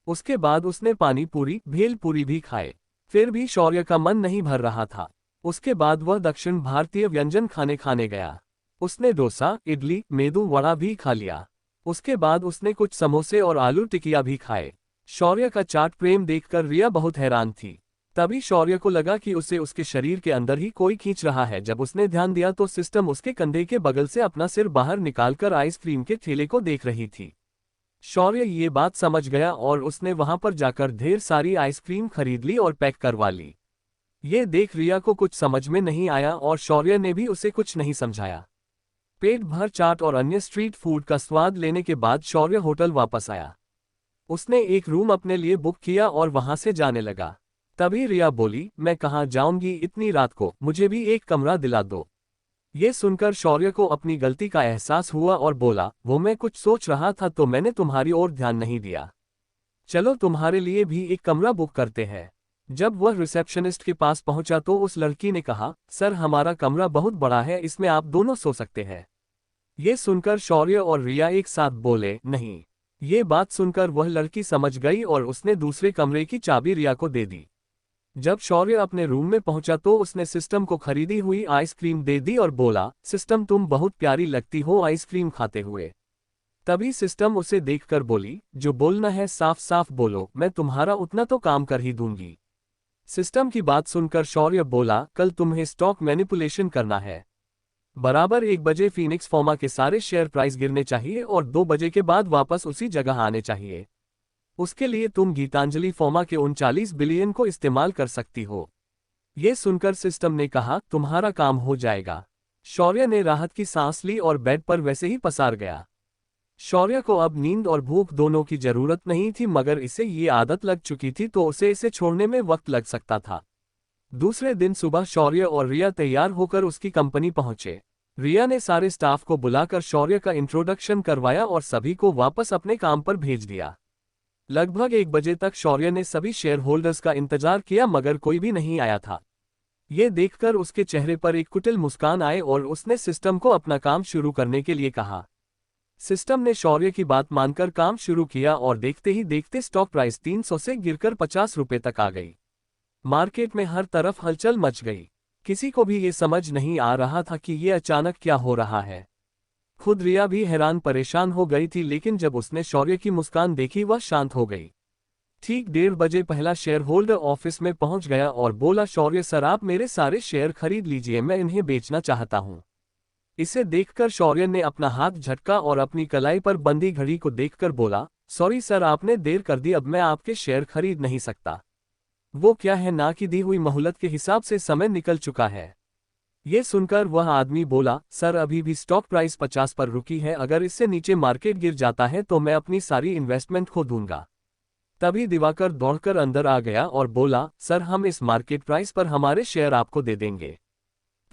उसके बाद उसने पानी पूरी, भेल पूरी भी खाए। फिर भी शौर्य का मन नहीं भर रहा था। उसके बाद वह दक्षिण भारतीय व्यंजन खाने गया। उसने डोसा, इडली, मेदू वड़ा भी खा लिया। उसके बाद उसने कुछ समोसे और आलू टिकिया भी खाए। शौर्य का चाट प्रेम देखकर रिया बहुत हैरान थी। तभी शौर्य को लगा कि उसे उसके शरीर के अंदर ही कोई खींच रहा है। जब उसने ध्यान दिया तो सिस्टम उसके कंधे के बगल से अपना सिर बाहर निकालकर आइसक्रीम के ठेले को देख रही थी। शौर्य ये बात समझ गया और उसने वहां पर जाकर ढेर सारी आइसक्रीम खरीद ली और पैक करवा ली। ये देख रिया को कुछ समझ में नहीं आया और शौर्य ने भी उसे कुछ नहीं समझाया। पेट भर चाट और अन्य स्ट्रीट फूड का स्वाद लेने के बाद शौर्य होटल वापस आया। उसने एक रूम अपने लिए बुक किया और वहां से जाने लगा। तभी रिया बोली, मैं कहाँ जाऊंगी इतनी रात को, मुझे भी एक कमरा दिला दो। ये सुनकर शौर्य को अपनी गलती का एहसास हुआ और बोला, वो मैं कुछ सोच रहा था तो मैंने तुम्हारी ओर ध्यान नहीं दिया। चलो तुम्हारे लिए भी एक कमरा बुक करते हैं। जब वह रिसेप्शनिस्ट के पास पहुंचा तो उस लड़की ने कहा, सर हमारा कमरा बहुत बड़ा है, इसमें आप दोनों सो सकते हैं। ये सुनकर शौर्य और रिया एक साथ बोले, नहीं। ये बात सुनकर वह लड़की समझ गई और उसने दूसरे कमरे की चाबी रिया को दे दी। जब शौर्य अपने रूम में पहुंचा तो उसने सिस्टम को खरीदी हुई आइसक्रीम दे दी और बोला, सिस्टम तुम बहुत प्यारी लगती हो आइसक्रीम खाते हुए। तभी सिस्टम उसे देखकर बोली, जो बोलना है साफ साफ बोलो, मैं तुम्हारा उतना तो काम कर ही दूंगी। सिस्टम की बात सुनकर शौर्य बोला, कल तुम्हें स्टॉक मैनिपुलेशन करना है। बराबर 1 बजे फीनिक्स फार्मा के सारे शेयर प्राइस गिरने चाहिए और 2 बजे के बाद वापस उसी जगह आने चाहिए। उसके लिए तुम गीतांजलि फार्मा के 39 बिलियन को इस्तेमाल कर सकती हो। ये सुनकर सिस्टम ने कहा, तुम्हारा काम हो जाएगा। शौर्य ने राहत की सांस ली और बेड पर वैसे ही पसार गया। शौर्य को अब नींद और भूख दोनों की जरूरत नहीं थी, मगर इसे ये आदत लग चुकी थी तो उसे इसे छोड़ने में वक्त लग सकता था। दूसरे दिन सुबह शौर्य और रिया तैयार होकर उसकी कंपनी पहुंचे। रिया ने सारे स्टाफ को बुलाकर शौर्य का इंट्रोडक्शन करवाया और सभी को वापस अपने काम पर भेज दिया। लगभग 1 बजे तक शौर्य ने सभी शेयर होल्डर्स का इंतजार किया मगर कोई भी नहीं आया था। ये देखकर उसके चेहरे पर एक कुटिल मुस्कान आए और उसने सिस्टम को अपना काम शुरू करने के लिए कहा। सिस्टम ने शौर्य की बात मानकर काम शुरू किया और देखते ही देखते स्टॉक प्राइस 300 से गिरकर 50 रुपये तक आ गई। मार्केट में हर तरफ हलचल मच गई। किसी को भी ये समझ नहीं आ रहा था कि ये अचानक क्या हो रहा है। खुद रिया भी हैरान परेशान हो गई थी, लेकिन जब उसने शौर्य की मुस्कान देखी वह शांत हो गई। ठीक 1:30 बजे पहला शेयर होल्डर ऑफिस में पहुंच गया और बोला, शौर्य सर आप मेरे सारे शेयर खरीद लीजिए, मैं इन्हें बेचना चाहता हूं। इसे देखकर शौर्य ने अपना हाथ झटका और अपनी कलाई पर बंधी घड़ी को देखकर बोला, सॉरी सर आपने देर कर दी, अब मैं आपके शेयर खरीद नहीं सकता। वो क्या है ना कि दी हुई मोहलत के हिसाब से समय निकल चुका है। ये सुनकर वह आदमी बोला, सर अभी भी स्टॉक प्राइस 50 पर रुकी है, अगर इससे नीचे मार्केट गिर जाता है तो मैं अपनी सारी इन्वेस्टमेंट खो दूंगा। तभी दिवाकर दौड़कर अंदर आ गया और बोला, सर हम इस मार्केट प्राइस पर हमारे शेयर आपको दे देंगे,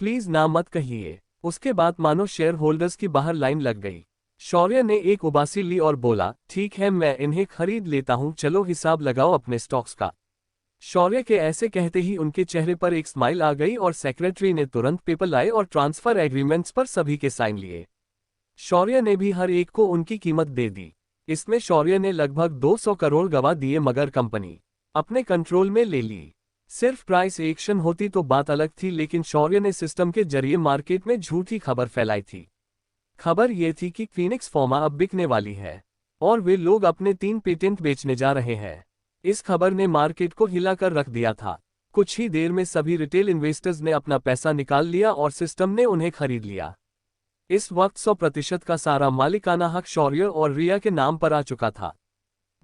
प्लीज ना मत कहिए। उसके बाद मानो शेयर होल्डर्स की बाहर लाइन लग गई। शौर्य ने एक उबासी ली और बोला, ठीक है मैं इन्हें खरीद लेता हूं, चलो हिसाब लगाओ अपने स्टॉक्स का। शौर्य के ऐसे कहते ही उनके चेहरे पर एक स्माइल आ गई और सेक्रेटरी ने तुरंत पेपर लाए और ट्रांसफर एग्रीमेंट्स पर सभी के साइन लिए। शौर्य ने भी हर एक को उनकी कीमत दे दी। इसमें शौर्य ने लगभग 200 करोड़ गवा दिए, मगर कंपनी अपने कंट्रोल में ले ली। सिर्फ प्राइस एक्शन होती तो बात अलग थी, लेकिन शौर्य ने सिस्टम के जरिए मार्केट में झूठी खबर फैलाई थी। खबर ये थी कि फीनिक्स फार्मा अब बिकने वाली है और वे लोग अपने 3 पेटेंट बेचने जा रहे हैं। इस खबर ने मार्केट को हिलाकर रख दिया था। कुछ ही देर में सभी रिटेल इन्वेस्टर्स ने अपना पैसा निकाल लिया और सिस्टम ने उन्हें खरीद लिया। इस वक्त 100% का सारा मालिकाना हक शौर्य और रिया के नाम पर आ चुका था।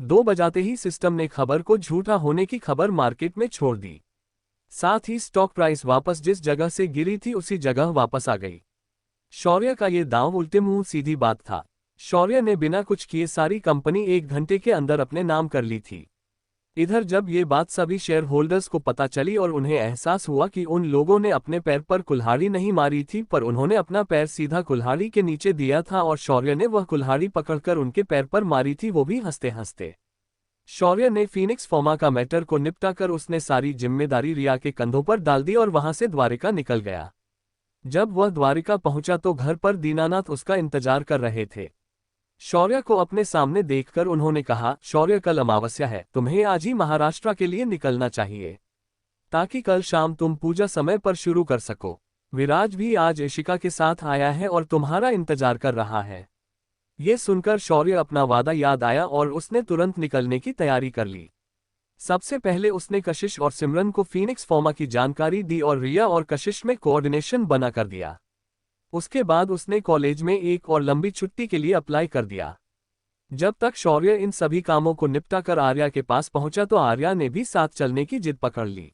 2 बजाते ही सिस्टम ने खबर को झूठा होने की खबर मार्केट में छोड़ दी। साथ ही स्टॉक प्राइस वापस जिस जगह से गिरी थी उसी जगह वापस आ गई। शौर्य का ये दांव उल्टे मुंह सीधी बात था। शौर्य ने बिना कुछ किए सारी कंपनी 1 घंटे के अंदर अपने नाम कर ली थी। इधर जब ये बात सभी शेयर होल्डर्स को पता चली और उन्हें एहसास हुआ कि उन लोगों ने अपने पैर पर कुल्हाड़ी नहीं मारी थी, पर उन्होंने अपना पैर सीधा कुल्हाड़ी के नीचे दिया था और शौर्य ने वह कुल्हाड़ी पकड़कर उनके पैर पर मारी थी, वो भी हंसते हंसते। शौर्य ने फीनिक्स फार्मा का मैटर को निपटा कर उसने सारी जिम्मेदारी रिया के कंधों पर डाल दी और वहां से द्वारिका निकल गया। जब वह द्वारिका पहुंचा तो घर पर दीनानाथ उसका इंतजार कर रहे थे। शौर्य को अपने सामने देखकर उन्होंने कहा, शौर्य कल अमावस्या है, तुम्हें आज ही महाराष्ट्र के लिए निकलना चाहिए ताकि कल शाम तुम पूजा समय पर शुरू कर सको। विराज भी आज इशिका के साथ आया है और तुम्हारा इंतजार कर रहा है। ये सुनकर शौर्य अपना वादा याद आया और उसने तुरंत निकलने की तैयारी कर ली। सबसे पहले उसने कशिश और सिमरन को फीनिक्स फार्मा की जानकारी दी और रिया और कशिश में कोऑर्डिनेशन बना कर दिया। उसके बाद उसने कॉलेज में एक और लंबी छुट्टी के लिए अप्लाई कर दिया। जब तक शौर्य इन सभी कामों को निपटा कर आर्या के पास पहुंचा तो आर्या ने भी साथ चलने की जिद पकड़ ली।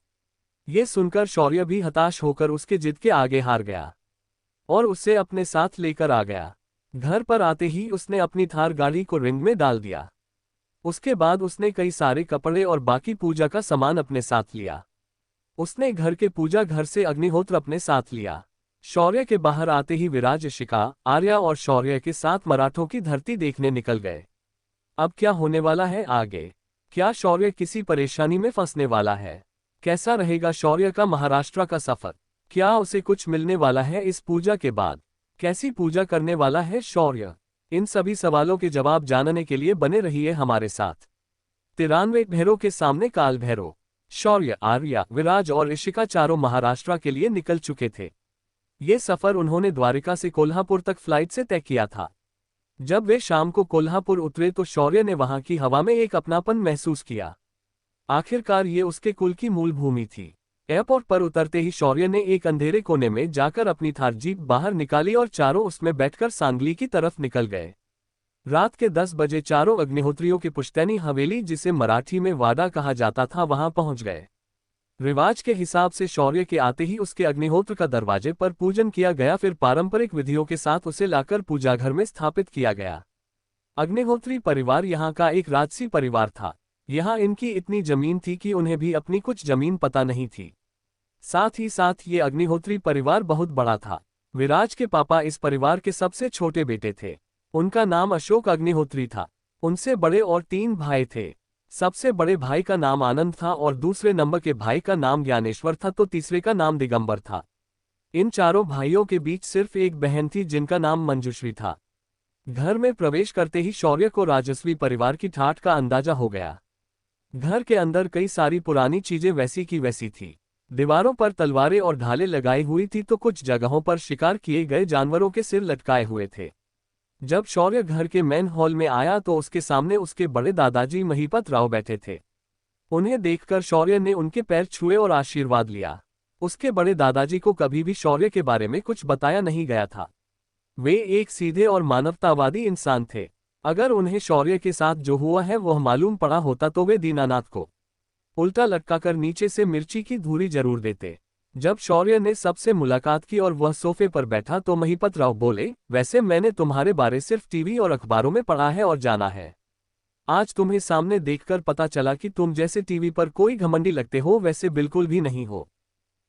ये सुनकर शौर्य भी हताश होकर उसके जिद के आगे हार गया और उसे अपने साथ लेकर आ गया। घर पर आते ही उसने अपनी थार गाड़ी को रिंग में डाल दिया। उसके बाद उसने कई सारे कपड़े और बाकी पूजा का सामान अपने साथ लिया। उसने घर के पूजा घर से अग्निहोत्र अपने साथ लिया। शौर्य के बाहर आते ही विराज, इशिका, आर्या और शौर्य के साथ मराठों की धरती देखने निकल गए। अब क्या होने वाला है आगे? क्या शौर्य किसी परेशानी में फंसने वाला है? कैसा रहेगा शौर्य का महाराष्ट्र का सफर? क्या उसे कुछ मिलने वाला है इस पूजा के बाद? कैसी पूजा करने वाला है शौर्य? इन सभी सवालों के जवाब जानने के लिए बने रहिए हमारे साथ। 93 भैरव के सामने काल भैरव। शौर्य, आर्या, विराज और इशिका चारों महाराष्ट्र के लिए निकल चुके थे। ये सफर उन्होंने द्वारिका से कोल्हापुर तक फ्लाइट से तय किया था। जब वे शाम को कोल्हापुर उतरे तो शौर्य ने वहां की हवा में एक अपनापन महसूस किया। आखिरकार ये उसके कुल की मूल भूमि थी। एयरपोर्ट पर उतरते ही शौर्य ने एक अंधेरे कोने में जाकर अपनी थार जीप बाहर निकाली और चारों उसमें बैठकर सांगली की तरफ निकल गए। रात के 10 बजे चारों अग्निहोत्रियों की पुश्तैनी हवेली, जिसे मराठी में वाडा कहा जाता था, वहां पहुंच गए। रिवाज के हिसाब से शौर्य के आते ही उसके अग्निहोत्र का दरवाजे पर पूजन किया गया, फिर पारंपरिक विधियों के साथ उसे लाकर पूजाघर में स्थापित किया गया। अग्निहोत्री परिवार यहाँ का एक राजसी परिवार था। यहाँ इनकी इतनी जमीन थी कि उन्हें भी अपनी कुछ जमीन पता नहीं थी। साथ ही साथ ये अग्निहोत्री परिवार बहुत बड़ा था। विराज के पापा इस परिवार के सबसे छोटे बेटे थे। उनका नाम अशोक अग्निहोत्री था। उनसे बड़े और 3 भाई थे। सबसे बड़े भाई का नाम आनंद था और दूसरे नंबर के भाई का नाम ज्ञानेश्वर था तो तीसरे का नाम दिगंबर था। इन चारों भाइयों के बीच सिर्फ एक बहन थी जिनका नाम मंजुश्री था। घर में प्रवेश करते ही शौर्य को राजस्वी परिवार की ठाठ का अंदाजा हो गया। घर के अंदर कई सारी पुरानी चीजें वैसी की वैसी थी। दीवारों पर तलवारें और ढालें लगाई हुई थी तो कुछ जगहों पर शिकार किए गए जानवरों के सिर लटकाए हुए थे। जब शौर्य घर के मेन हॉल में आया तो उसके सामने उसके बड़े दादाजी महिपत राव बैठे थे। उन्हें देखकर शौर्य ने उनके पैर छुए और आशीर्वाद लिया। उसके बड़े दादाजी को कभी भी शौर्य के बारे में कुछ बताया नहीं गया था। वे एक सीधे और मानवतावादी इंसान थे। अगर उन्हें शौर्य के साथ जो हुआ है वह मालूम पड़ा होता तो वे दीनानाथ को उल्टा लटकाकर नीचे से मिर्ची की धूरी जरूर देते। जब शौर्य ने सबसे मुलाकात की और वह सोफे पर बैठा तो महिपत राव बोले, वैसे मैंने तुम्हारे बारे सिर्फ टीवी और अखबारों में पढ़ा है और जाना है। आज तुम्हें सामने देखकर पता चला कि तुम जैसे टीवी पर कोई घमंडी लगते हो वैसे बिल्कुल भी नहीं हो।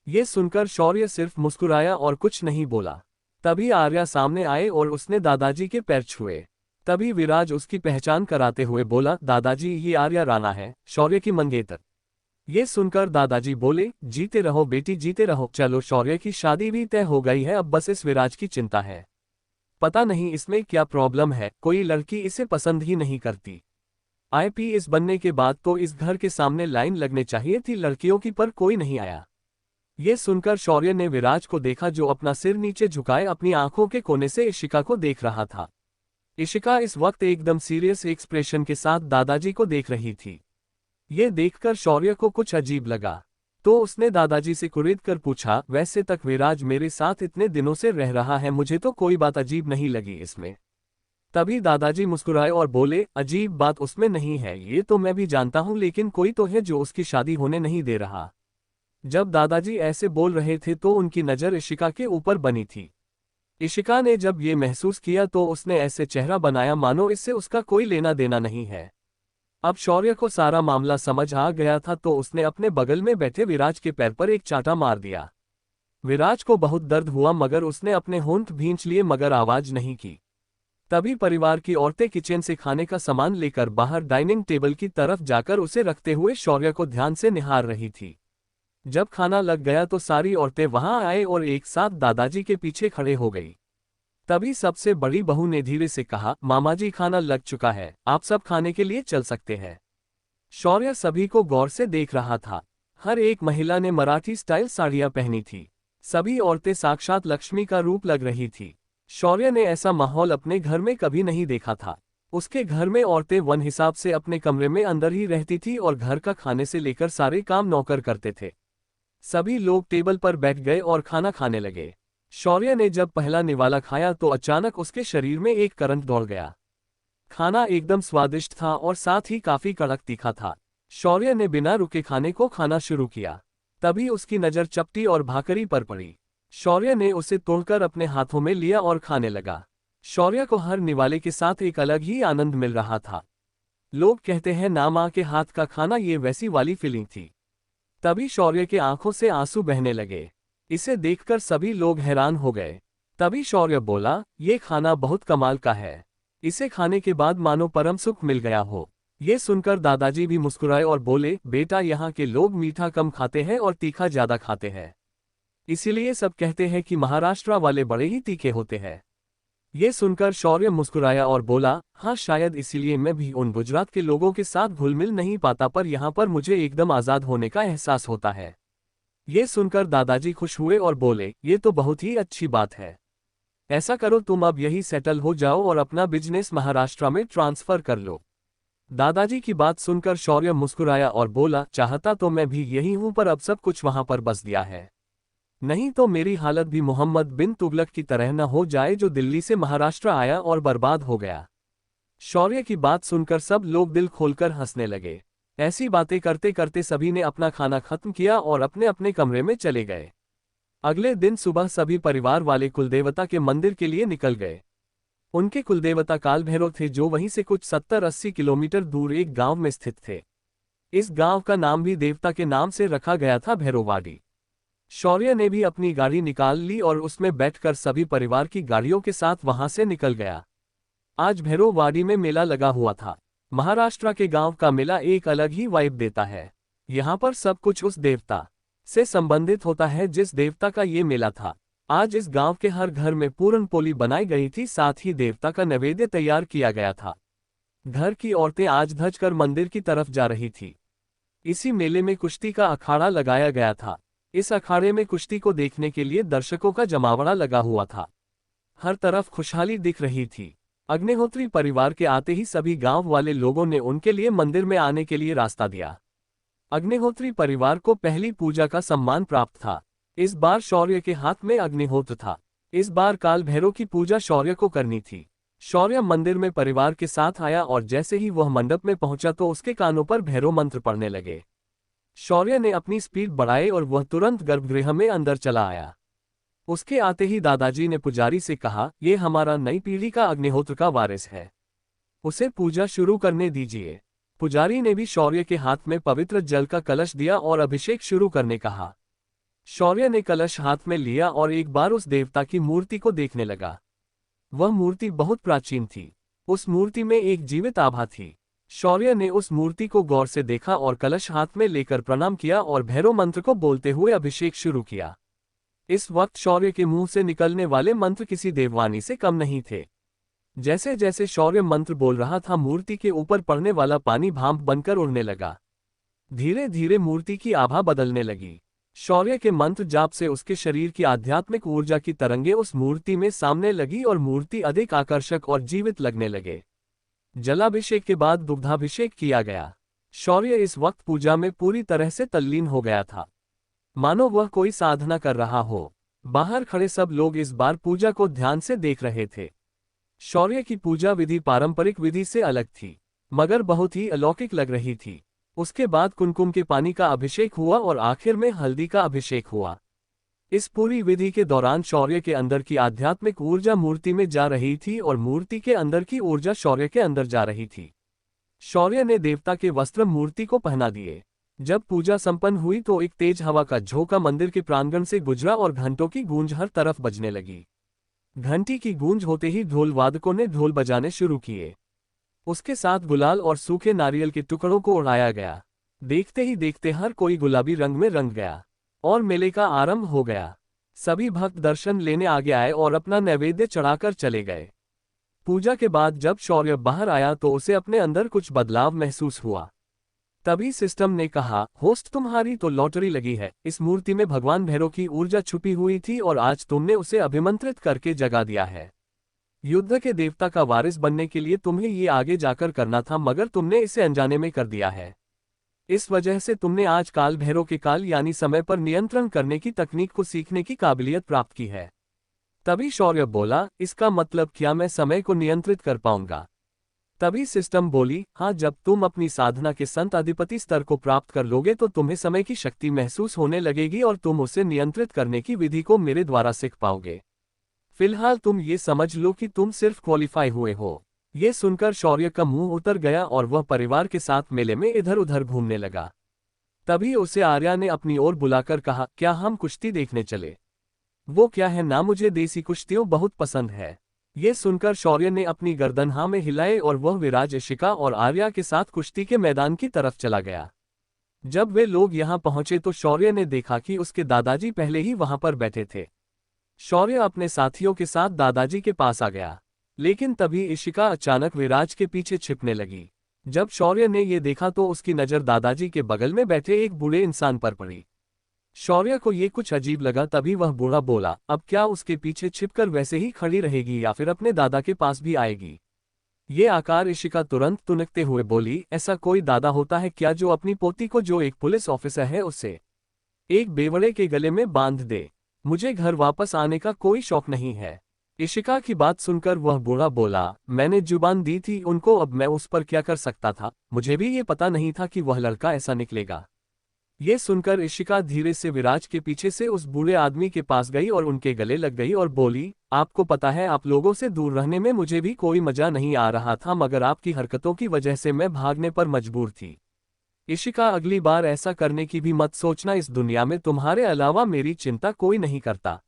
ये सुनकर शौर्य सिर्फ मुस्कुराया और कुछ नहीं बोला। तभी आर्या सामने आए और उसने दादाजी के पैर छुए। तभी विराज उसकी पहचान कराते हुए बोला, दादाजी ये आर्या राणा है, शौर्य की मंगेतर। ये सुनकर दादाजी बोले, जीते रहो बेटी जीते रहो। चलो शौर्य की शादी भी तय हो गई है, अब बस इस विराज की चिंता है। पता नहीं इसमें क्या प्रॉब्लम है, कोई लड़की इसे पसंद ही नहीं करती। आईपीएस बनने के बाद तो इस घर के सामने लाइन लगने चाहिए थी लड़कियों की, पर कोई नहीं आया। ये सुनकर शौर्य ने विराज को देखा, जो अपना सिर नीचे झुकाए अपनी आंखों के कोने से इशिका को देख रहा था। इशिका इस वक्त एकदम सीरियस एक्सप्रेशन के साथ दादाजी को देख रही थी। ये देखकर शौर्य को कुछ अजीब लगा, तो उसने दादाजी से कुरेद कर पूछा, वैसे तक विराज मेरे साथ इतने दिनों से रह रहा है, मुझे तो कोई बात अजीब नहीं लगी इसमें। तभी दादाजी मुस्कुराए और बोले, अजीब बात उसमें नहीं है, ये तो मैं भी जानता हूं, लेकिन कोई तो है जो उसकी शादी होने नहीं दे रहा। जब दादाजी ऐसे बोल रहे थे तो उनकी नज़र इशिका के ऊपर बनी थी। इशिका ने जब ये महसूस किया तो उसने ऐसे चेहरा बनाया मानो इससे उसका कोई लेना देना नहीं है। अब शौर्य को सारा मामला समझ आ गया था, तो उसने अपने बगल में बैठे विराज के पैर पर एक चांटा मार दिया। विराज को बहुत दर्द हुआ, मगर उसने अपने होंठ भींच लिए मगर आवाज नहीं की। तभी परिवार की औरतें किचन से खाने का सामान लेकर बाहर डाइनिंग टेबल की तरफ जाकर उसे रखते हुए शौर्य को ध्यान से निहार रही थी। जब खाना लग गया तो सारी औरतें वहां आए और एक साथ दादाजी के पीछे खड़े हो गई। तभी सबसे बड़ी बहू ने धीरे से कहा, मामाजी खाना लग चुका है, आप सब खाने के लिए चल सकते हैं। शौर्य सभी को गौर से देख रहा था। हर एक महिला ने मराठी स्टाइल साड़ियां पहनी थी। सभी औरतें साक्षात लक्ष्मी का रूप लग रही थी। शौर्य ने ऐसा माहौल अपने घर में कभी नहीं देखा था। उसके घर में औरतें वन हिसाब से अपने कमरे में अंदर ही रहती थी और घर का खाने से लेकर सारे काम नौकर करते थे। सभी लोग टेबल पर बैठ गए और खाना खाने लगे। शौर्य ने जब पहला निवाला खाया तो अचानक उसके शरीर में एक करंट दौड़ गया। खाना एकदम स्वादिष्ट था और साथ ही काफी कड़क तीखा था। शौर्य ने बिना रुके खाने को खाना शुरू किया। तभी उसकी नजर चपटी और भाकरी पर पड़ी। शौर्य ने उसे तोड़कर अपने हाथों में लिया और खाने लगा। शौर्य को हर निवाले के साथ एक अलग ही आनंद मिल रहा था। लोग कहते हैं ना, माँ के हाथ का खाना, ये वैसी वाली फीलिंग थी। तभी शौर्य के आंखों से आंसू बहने लगे। इसे देखकर सभी लोग हैरान हो गए। तभी शौर्य बोला, ये खाना बहुत कमाल का है, इसे खाने के बाद मानो परम सुख मिल गया हो। ये सुनकर दादाजी भी मुस्कुराए और बोले, बेटा यहाँ के लोग मीठा कम खाते हैं और तीखा ज्यादा खाते हैं, इसीलिए सब कहते हैं कि महाराष्ट्र वाले बड़े ही तीखे होते हैं। ये सुनकर शौर्य मुस्कुराया और बोला, हाँ शायद इसीलिए मैं भी उन गुजरात के लोगों के साथ घुल मिल नहीं पाता, पर यहाँ पर मुझे एकदम आज़ाद होने का एहसास होता है। ये सुनकर दादाजी खुश हुए और बोले, ये तो बहुत ही अच्छी बात है। ऐसा करो, तुम अब यही सेटल हो जाओ और अपना बिजनेस महाराष्ट्र में ट्रांसफर कर लो। दादाजी की बात सुनकर शौर्य मुस्कुराया और बोला, चाहता तो मैं भी यही हूं, पर अब सब कुछ वहां पर बस दिया है, नहीं तो मेरी हालत भी मोहम्मद बिन तुगलक की तरह न हो जाए, जो दिल्ली से महाराष्ट्र आया और बर्बाद हो गया। शौर्य की बात सुनकर सब लोग दिल खोलकर हंसने लगे। ऐसी बातें करते करते सभी ने अपना खाना खत्म किया और अपने अपने कमरे में चले गए। अगले दिन सुबह सभी परिवार वाले कुलदेवता के मंदिर के लिए निकल गए। उनके कुलदेवता काल भैरव थे, जो वहीं से कुछ 70-80 किलोमीटर दूर एक गांव में स्थित थे। इस गांव का नाम भी देवता के नाम से रखा गया था, भैरववाड़ी। शौर्य ने भी अपनी गाड़ी निकाल ली और उसमें बैठकर सभी परिवार की गाड़ियों के साथ वहां से निकल गया। आज भैरववाड़ी में मेला लगा हुआ था। महाराष्ट्र के गांव का मेला एक अलग ही वाइब देता है। यहाँ पर सब कुछ उस देवता से संबंधित होता है जिस देवता का ये मेला था। आज इस गांव के हर घर में पूरन पोली बनाई गई थी, साथ ही देवता का नैवेद्य तैयार किया गया था। घर की औरतें आज धज कर मंदिर की तरफ जा रही थी। इसी मेले में कुश्ती का अखाड़ा लगाया गया था। इस अखाड़े में कुश्ती को देखने के लिए दर्शकों का जमावड़ा लगा हुआ था। हर तरफ खुशहाली दिख रही थी। अग्निहोत्री परिवार के आते ही सभी गांव वाले लोगों ने उनके लिए मंदिर में आने के लिए रास्ता दिया। अग्निहोत्री परिवार को पहली पूजा का सम्मान प्राप्त था। इस बार शौर्य के हाथ में अग्निहोत्र था। इस बार काल भैरव की पूजा शौर्य को करनी थी। शौर्य मंदिर में परिवार के साथ आया और जैसे ही वह मंडप में पहुंचा तो उसके कानों पर भैरव मंत्र पड़ने लगे। शौर्य ने अपनी स्पीड बढ़ाई और वह तुरंत गर्भगृह में अंदर चला आया। उसके आते ही दादाजी ने पुजारी से कहा, ये हमारा नई पीढ़ी का अग्निहोत्र का वारिस है, उसे पूजा शुरू करने दीजिए। पुजारी ने भी शौर्य के हाथ में पवित्र जल का कलश दिया और अभिषेक शुरू करने कहा। शौर्य ने कलश हाथ में लिया और एक बार उस देवता की मूर्ति को देखने लगा। वह मूर्ति बहुत प्राचीन थी। उस मूर्ति में एक जीवित आभा थी। शौर्य ने उस मूर्ति को गौर से देखा और कलश हाथ में लेकर प्रणाम किया और भैरव मंत्र को बोलते हुए अभिषेक शुरू किया। इस वक्त शौर्य के मुंह से निकलने वाले मंत्र किसी देववाणी से कम नहीं थे। जैसे जैसे शौर्य मंत्र बोल रहा था, मूर्ति के ऊपर पड़ने वाला पानी भाप बनकर उड़ने लगा। धीरे धीरे मूर्ति की आभा बदलने लगी। शौर्य के मंत्र जाप से उसके शरीर की आध्यात्मिक ऊर्जा की तरंगे उस मूर्ति में सामने लगी और मूर्ति अधिक आकर्षक और जीवित लगने लगे। जलाभिषेक के बाद दुग्धाभिषेक किया गया। शौर्य इस वक्त पूजा में पूरी तरह से तल्लीन हो गया था, मानो वह कोई साधना कर रहा हो। बाहर खड़े सब लोग इस बार पूजा को ध्यान से देख रहे थे। शौर्य की पूजा विधि पारंपरिक विधि से अलग थी, मगर बहुत ही अलौकिक लग रही थी। उसके बाद कुमकुम के पानी का अभिषेक हुआ और आखिर में हल्दी का अभिषेक हुआ। इस पूरी विधि के दौरान शौर्य के अंदर की आध्यात्मिक ऊर्जा मूर्ति में जा रही थी और मूर्ति के अंदर की ऊर्जा शौर्य के अंदर जा रही थी। शौर्य ने देवता के वस्त्र मूर्ति को पहना दिए। जब पूजा संपन्न हुई तो एक तेज हवा का झोंका मंदिर के प्रांगण से गुजरा और घंटों की गूंज हर तरफ बजने लगी। घंटी की गूंज होते ही ढोल वादकों ने ढोल बजाने शुरू किए। उसके साथ गुलाल और सूखे नारियल के टुकड़ों को उड़ाया गया। देखते ही देखते हर कोई गुलाबी रंग में रंग गया और मेले का आरंभ हो गया। सभी भक्त दर्शन लेने आगे आए और अपना नैवेद्य चढ़ाकर चले गए। पूजा के बाद जब शौर्य बाहर आया तो उसे अपने अंदर कुछ बदलाव महसूस हुआ। तभी सिस्टम ने कहा, होस्ट तुम्हारी तो लॉटरी लगी है। इस मूर्ति में भगवान भैरव की ऊर्जा छुपी हुई थी और आज तुमने उसे अभिमंत्रित करके जगा दिया है। युद्ध के देवता का वारिस बनने के लिए तुम्हें ये आगे जाकर करना था, मगर तुमने इसे अनजाने में कर दिया है। इस वजह से तुमने आज काल भैरव के काल यानी समय पर नियंत्रण करने की तकनीक को सीखने की काबिलियत प्राप्त की है। तभी शौर्य बोला, इसका मतलब क्या मैं समय को नियंत्रित कर पाऊंगा? तभी सिस्टम बोली, हाँ, जब तुम अपनी साधना के संत अधिपति स्तर को प्राप्त कर लोगे तो तुम्हें समय की शक्ति महसूस होने लगेगी और तुम उसे नियंत्रित करने की विधि को मेरे द्वारा सीख पाओगे। फिलहाल तुम ये समझ लो कि तुम सिर्फ क्वालिफाई हुए हो। ये सुनकर शौर्य का मुंह उतर गया और वह परिवार के साथ मेले में इधर उधर घूमने लगा। तभी उसे आर्या ने अपनी ओर बुलाकर कहा, क्या हम कुश्ती देखने चले? वो क्या है ना, मुझे देसी कुश्तियों बहुत पसंद है। ये सुनकर शौर्य ने अपनी गर्दन हाँ में हिलाए और वह विराज, इशिका और आर्या के साथ कुश्ती के मैदान की तरफ चला गया। जब वे लोग यहाँ पहुंचे तो शौर्य ने देखा कि उसके दादाजी पहले ही वहां पर बैठे थे। शौर्य अपने साथियों के साथ दादाजी के पास आ गया, लेकिन तभी इशिका अचानक विराज के पीछे छिपने लगी। जब शौर्य ने ये देखा तो उसकी नज़र दादाजी के बगल में बैठे एक बूढ़े इंसान पर पड़ी। शौर्य को ये कुछ अजीब लगा। तभी वह बूढ़ा बोला, अब क्या उसके पीछे छिपकर वैसे ही खड़ी रहेगी या फिर अपने दादा के पास भी आएगी? ये आकार इशिका तुरंत तुनकते हुए बोली, ऐसा कोई दादा होता है क्या जो अपनी पोती को, जो एक पुलिस ऑफिसर है, उसे एक बेवड़े के गले में बांध दे? मुझे घर वापस आने का कोई शौक नहीं है। इशिका की बात सुनकर वह बूढ़ा बोला, मैंने जुबान दी थी उनको, अब मैं उस पर क्या कर सकता था? मुझे भी ये पता नहीं था कि वह लड़का ऐसा निकलेगा। ये सुनकर इशिका धीरे से विराज के पीछे से उस बूढ़े आदमी के पास गई और उनके गले लग गई और बोली, आपको पता है, आप लोगों से दूर रहने में मुझे भी कोई मजा नहीं आ रहा था, मगर आपकी हरकतों की वजह से मैं भागने पर मजबूर थी। इशिका, अगली बार ऐसा करने की भी मत सोचना। इस दुनिया में तुम्हारे अलावा मेरी चिंता कोई नहीं करता।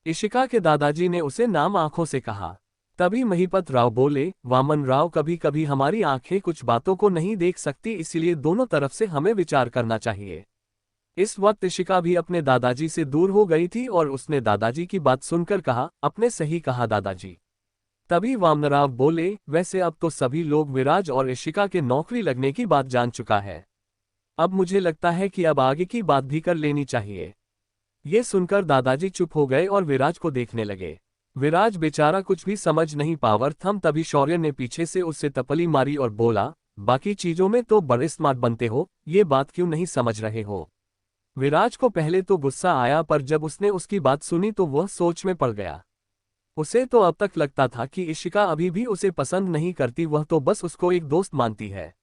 इशिका के दादाजी ने उसे नाम आंखों से कहा। तभी महिपत राव बोले, वामन राव, कभी कभी हमारी आंखें कुछ बातों को नहीं देख सकती, इसलिए दोनों तरफ से हमें विचार करना चाहिए। इस वक्त इशिका भी अपने दादाजी से दूर हो गई थी और उसने दादाजी की बात सुनकर कहा, आपने सही कहा दादाजी। तभी वामनराव बोले, वैसे अब तो सभी लोग विराज और इशिका के नौकरी लगने की बात जान चुका है। अब मुझे लगता है कि अब आगे की बात भी कर लेनी चाहिए। ये सुनकर दादाजी चुप हो गए और विराज को देखने लगे। विराज बेचारा कुछ भी समझ नहीं पावर थम। तभी शौर्य ने पीछे से उससे तपली मारी और बोला, बाकी चीजों में तो बड़े स्मार्ट बनते हो, ये बात क्यों नहीं समझ रहे हो? विराज को पहले तो गुस्सा आया, पर जब उसने उसकी बात सुनी तो वह सोच में पड़ गया। उसे तो अब तक लगता था कि इशिका अभी भी उसे पसंद नहीं करती, वह तो बस उसको एक दोस्त मानती है।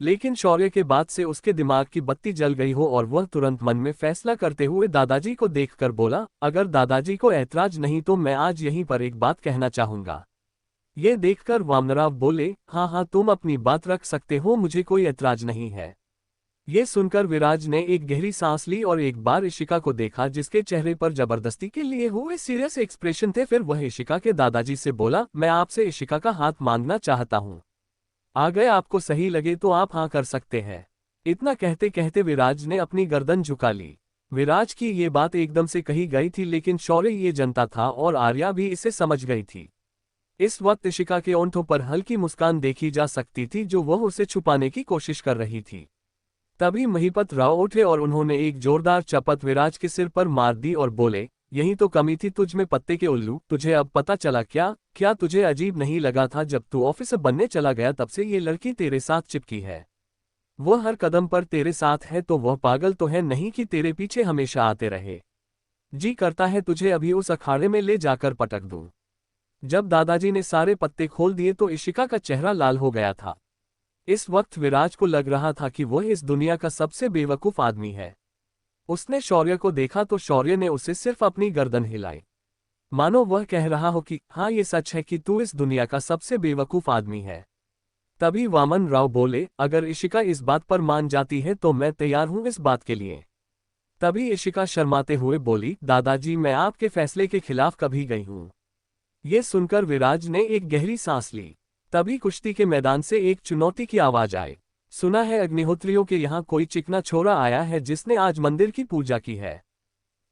लेकिन शौर्य के बाद से उसके दिमाग की बत्ती जल गई हो और वह तुरंत मन में फैसला करते हुए दादाजी को देखकर बोला, अगर दादाजी को ऐतराज नहीं तो मैं आज यहीं पर एक बात कहना चाहूंगा। ये देखकर वामनराव बोले, हाँ हाँ, तुम अपनी बात रख सकते हो, मुझे कोई ऐतराज नहीं है। ये सुनकर विराज ने एक गहरी सांस ली और एक बार इशिका को देखा, जिसके चेहरे पर जबरदस्ती के लिए हुए सीरियस एक्सप्रेशन थे। फिर वह इशिका के दादाजी से बोला, मैं आपसे इशिका का हाथ मांगना चाहता हूँ। आ गए, आपको सही लगे तो आप हाँ कर सकते हैं। इतना कहते कहते विराज ने अपनी गर्दन झुका ली। विराज की ये बात एकदम से कही गई थी, लेकिन शौर्य ये जनता था और आर्या भी इसे समझ गई थी। इस वक्त इशिका के ओंठों पर हल्की मुस्कान देखी जा सकती थी जो वह उसे छुपाने की कोशिश कर रही थी। तभी महिपत राव उठे और उन्होंने एक जोरदार चपत विराज के सिर पर मार दी और बोले, यही तो कमी थी तुझ में पत्ते के उल्लू, तुझे अब पता चला क्या? क्या तुझे अजीब नहीं लगा था जब तू ऑफिसर बनने चला गया तब से ये लड़की तेरे साथ चिपकी है। वो हर कदम पर तेरे साथ है तो वह पागल तो है नहीं कि तेरे पीछे हमेशा आते रहे। जी करता है तुझे अभी उस अखाड़े में ले जाकर पटक दूं। जब दादाजी ने सारे पत्ते खोल दिए तो इशिका का चेहरा लाल हो गया था। इस वक्त विराज को लग रहा था कि वह इस दुनिया का सबसे बेवकूफ आदमी है। उसने शौर्य को देखा तो शौर्य ने उसे सिर्फ अपनी गर्दन हिलाई, मानो वह कह रहा हो कि हाँ ये सच है कि तू इस दुनिया का सबसे बेवकूफ आदमी है। तभी वामन राव बोले, अगर इशिका इस बात पर मान जाती है तो मैं तैयार हूं इस बात के लिए। तभी इशिका शर्माते हुए बोली, दादाजी मैं आपके फैसले के खिलाफ कभी गई हूं। ये सुनकर विराज ने एक गहरी सांस ली। तभी कुश्ती के मैदान से एक चुनौती की आवाज आई, सुना है अग्निहोत्रियों के यहाँ कोई चिकना छोरा आया है जिसने आज मंदिर की पूजा की है।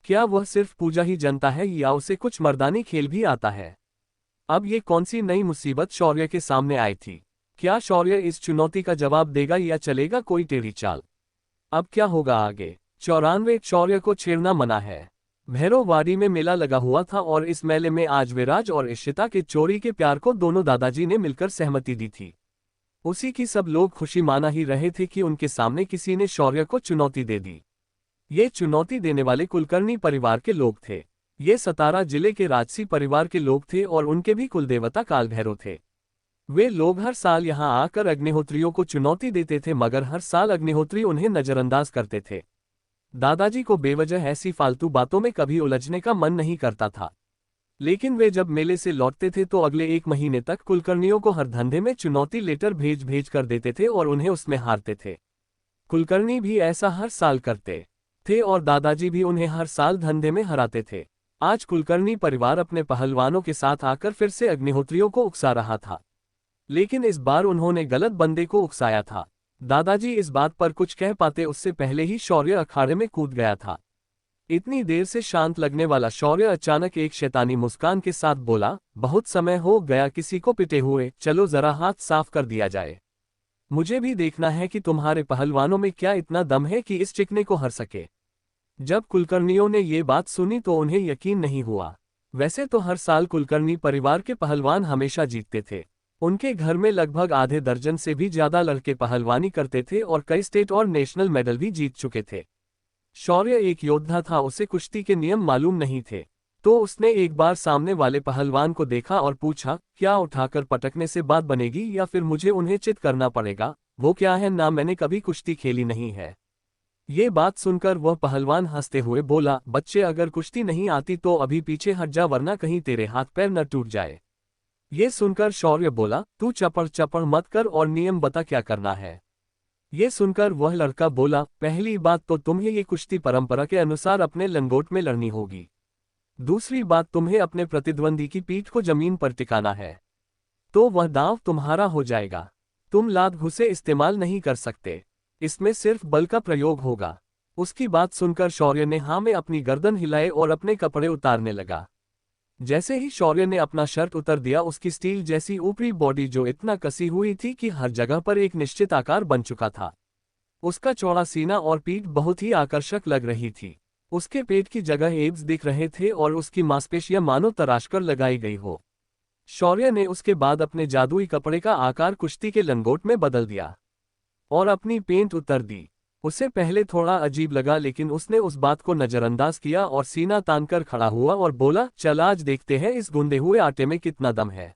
क्या वह सिर्फ पूजा ही जानता है या उसे कुछ मर्दानी खेल भी आता है? अब ये कौन सी नई मुसीबत शौर्य के सामने आई थी? क्या शौर्य इस चुनौती का जवाब देगा या चलेगा कोई टेढ़ी चाल? अब क्या होगा आगे? 94 शौर्य को छेड़ना मना है। भैरववाड़ी में मेला लगा हुआ था और इस मेले में आज विराज और इशिता के चोरी के प्यार को दोनों दादाजी ने मिलकर सहमति दी थी। उसी की सब लोग खुशी माना ही रहे थे कि उनके सामने किसी ने शौर्य को चुनौती दे दी। ये चुनौती देने वाले कुलकर्णी परिवार के लोग थे। ये सतारा जिले के राजसी परिवार के लोग थे और उनके भी कुलदेवता कालभैरव थे। वे लोग हर साल यहाँ आकर अग्निहोत्रियों को चुनौती देते थे मगर हर साल अग्निहोत्री उन्हें नजरअंदाज करते थे। दादाजी को बेवजह ऐसी फालतू बातों में कभी उलझने का मन नहीं करता था, लेकिन वे जब मेले से लौटते थे तो अगले 1 महीने तक कुलकर्णियों को हर धंधे में चुनौती लेटर भेज भेज कर देते थे और उन्हें उसमें हारते थे। कुलकर्णी भी ऐसा हर साल करते थे और दादाजी भी उन्हें हर साल धंधे में हराते थे। आज कुलकर्णी परिवार अपने पहलवानों के साथ आकर फिर से अग्निहोत्रियों को उकसा रहा था, लेकिन इस बार उन्होंने गलत बंदे को उकसाया था। दादाजी इस बात पर कुछ कह पाते उससे पहले ही शौर्य अखाड़े में कूद गया था। इतनी देर से शांत लगने वाला शौर्य अचानक एक शैतानी मुस्कान के साथ बोला, बहुत समय हो गया किसी को पिटे हुए, चलो जरा हाथ साफ कर दिया जाए। मुझे भी देखना है कि तुम्हारे पहलवानों में क्या इतना दम है कि इस चिकने को हर सके। जब कुलकर्णियों ने ये बात सुनी तो उन्हें यकीन नहीं हुआ। वैसे तो हर साल कुलकर्णी परिवार के पहलवान हमेशा जीतते थे। उनके घर में लगभग आधे दर्जन से भी ज्यादा लड़के पहलवानी करते थे और कई स्टेट और नेशनल मेडल भी जीत चुके थे। शौर्य एक योद्धा था, उसे कुश्ती के नियम मालूम नहीं थे, तो उसने एक बार सामने वाले पहलवान को देखा और पूछा, क्या उठाकर पटकने से बात बनेगी या फिर मुझे उन्हें चित करना पड़ेगा? वो क्या है ना, मैंने कभी कुश्ती खेली नहीं है। ये बात सुनकर वह पहलवान हंसते हुए बोला, बच्चे अगर कुश्ती नहीं आती तो अभी पीछे हट जा वरना कहीं तेरे हाथ पैर न टूट जाए। ये सुनकर शौर्य बोला, तू चपड़ चपड़ मत कर और नियम बता क्या करना है। ये सुनकर वह लड़का बोला, पहली बात तो तुम्हें ये कुश्ती परंपरा के अनुसार अपने लंगोट में लड़नी होगी। दूसरी बात, तुम्हें अपने प्रतिद्वंदी की पीठ को जमीन पर टिकाना है, तो वह दांव तुम्हारा हो जाएगा। तुम लात घुसे इस्तेमाल नहीं कर सकते, इसमें सिर्फ बल का प्रयोग होगा। उसकी बात सुनकर शौर्य ने हाँ में अपनी गर्दन हिलाए और अपने कपड़े उतारने लगा। जैसे ही शौर्य ने अपना शर्ट उतर दिया, उसकी स्टील जैसी ऊपरी बॉडी जो इतना कसी हुई थी कि हर जगह पर एक निश्चित आकार बन चुका था। उसका चौड़ा सीना और पीठ बहुत ही आकर्षक लग रही थी। उसके पेट की जगह एब्स दिख रहे थे और उसकी मांसपेशियां मानो तराशकर लगाई गई हो। शौर्य ने उसके बाद अपने जादुई कपड़े का आकार कुश्ती के लंगोट में बदल दिया और अपनी पेंट उतर दी। उसे पहले थोड़ा अजीब लगा लेकिन उसने उस बात को नजरअंदाज किया और सीना तानकर खड़ा हुआ और बोला, चल आज देखते हैं इस गूंदे हुए आटे में कितना दम है।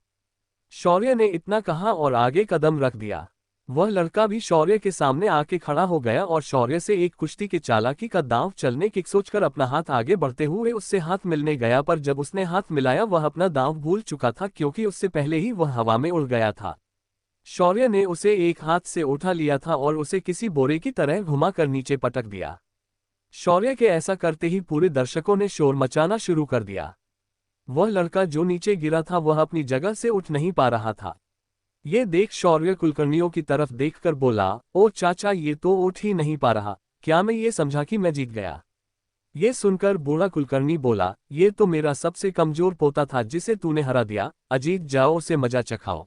शौर्य ने इतना कहा और आगे कदम रख दिया। वह लड़का भी शौर्य के सामने आके खड़ा हो गया और शौर्य से एक कुश्ती के चालाकी का दांव चलने की सोचकर अपना हाथ आगे बढ़ते हुए उससे हाथ मिलने गया, पर जब उसने हाथ मिलाया वह अपना दांव भूल चुका था क्योंकि उससे पहले ही वह हवा में उड़ गया था। शौर्य ने उसे एक हाथ से उठा लिया था और उसे किसी बोरे की तरह घुमाकर नीचे पटक दिया। शौर्य के ऐसा करते ही पूरे दर्शकों ने शोर मचाना शुरू कर दिया। वह लड़का जो नीचे गिरा था वह अपनी जगह से उठ नहीं पा रहा था। ये देख शौर्य कुलकर्णियों की तरफ देखकर बोला, ओ चाचा ये तो उठ ही नहीं पा रहा, क्या मैं ये समझा कि मैं जीत गया? ये सुनकर बूढ़ा कुलकर्णी बोला, ये तो मेरा सबसे कमजोर पोता था जिसे तूने हरा दिया। अजीत, जाओ उसे मजा चखाओ।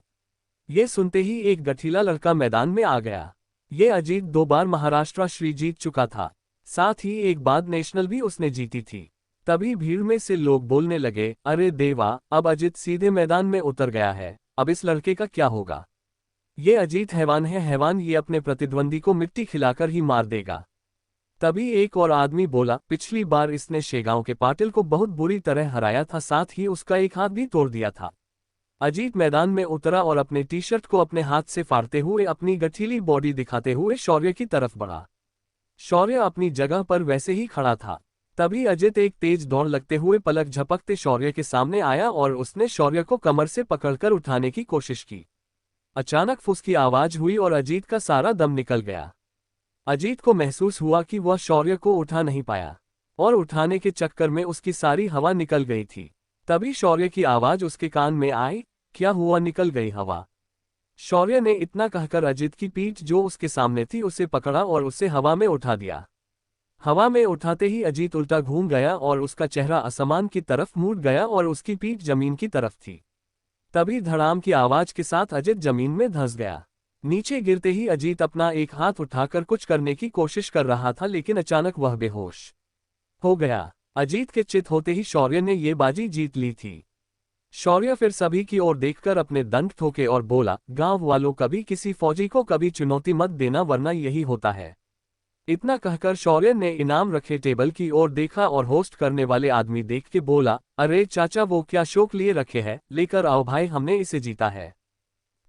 ये सुनते ही एक गठीला लड़का मैदान में आ गया। ये अजीत 2 बार महाराष्ट्र श्री जीत चुका था, साथ ही एक बार नेशनल भी उसने जीती थी। तभी भीड़ में से लोग बोलने लगे, अरे देवा, अब अजीत सीधे मैदान में उतर गया है, अब इस लड़के का क्या होगा। ये अजीत हैवान है, हैवान, ये अपने प्रतिद्वंदी को मिट्टी खिलाकर ही मार देगा। तभी एक और आदमी बोला, पिछली बार इसने शेगांव के पाटिल को बहुत बुरी तरह हराया था, साथ ही उसका एक हाथ भी तोड़ दिया था। अजीत मैदान में उतरा और अपने टी शर्ट को अपने हाथ से फाड़ते हुए अपनी गठीली बॉडी दिखाते हुए शौर्य की तरफ बढ़ा। शौर्य अपनी जगह पर वैसे ही खड़ा था। तभी अजित एक तेज दौड़ लगते हुए पलक झपकते शौर्य के सामने आया और उसने शौर्य को कमर से पकड़कर उठाने की कोशिश की। अचानक फुस की आवाज हुई और अजीत का सारा दम निकल गया। अजीत को महसूस हुआ कि वह शौर्य को उठा नहीं पाया और उठाने के चक्कर में उसकी सारी हवा निकल गई थी। तभी शौर्य की आवाज उसके कान में आई, क्या हुआ, निकल गई हवा। शौर्य ने इतना कहकर अजित की पीठ जो उसके सामने थी उसे पकड़ा और उसे हवा में उठा दिया। हवा में उठाते ही अजीत उल्टा घूम गया और उसका चेहरा आसमान की तरफ मुड़ गया और उसकी पीठ जमीन की तरफ थी। तभी धड़ाम की आवाज के साथ अजित जमीन में धंस गया। नीचे गिरते ही अजीत अपना एक हाथ उठाकर कुछ करने की कोशिश कर रहा था, लेकिन अचानक वह बेहोश हो गया। अजीत के चित होते ही शौर्य ने ये बाजी जीत ली थी। शौर्य फिर सभी की ओर देखकर अपने दंत ठोके और बोला, गांव वालों, कभी किसी फौजी को कभी चुनौती मत देना, वरना यही होता है। इतना कहकर शौर्य ने इनाम रखे टेबल की ओर देखा और होस्ट करने वाले आदमी देख के बोला, अरे चाचा, वो क्या शौक लिए रखे है, लेकर आओ भाई, हमने इसे जीता है।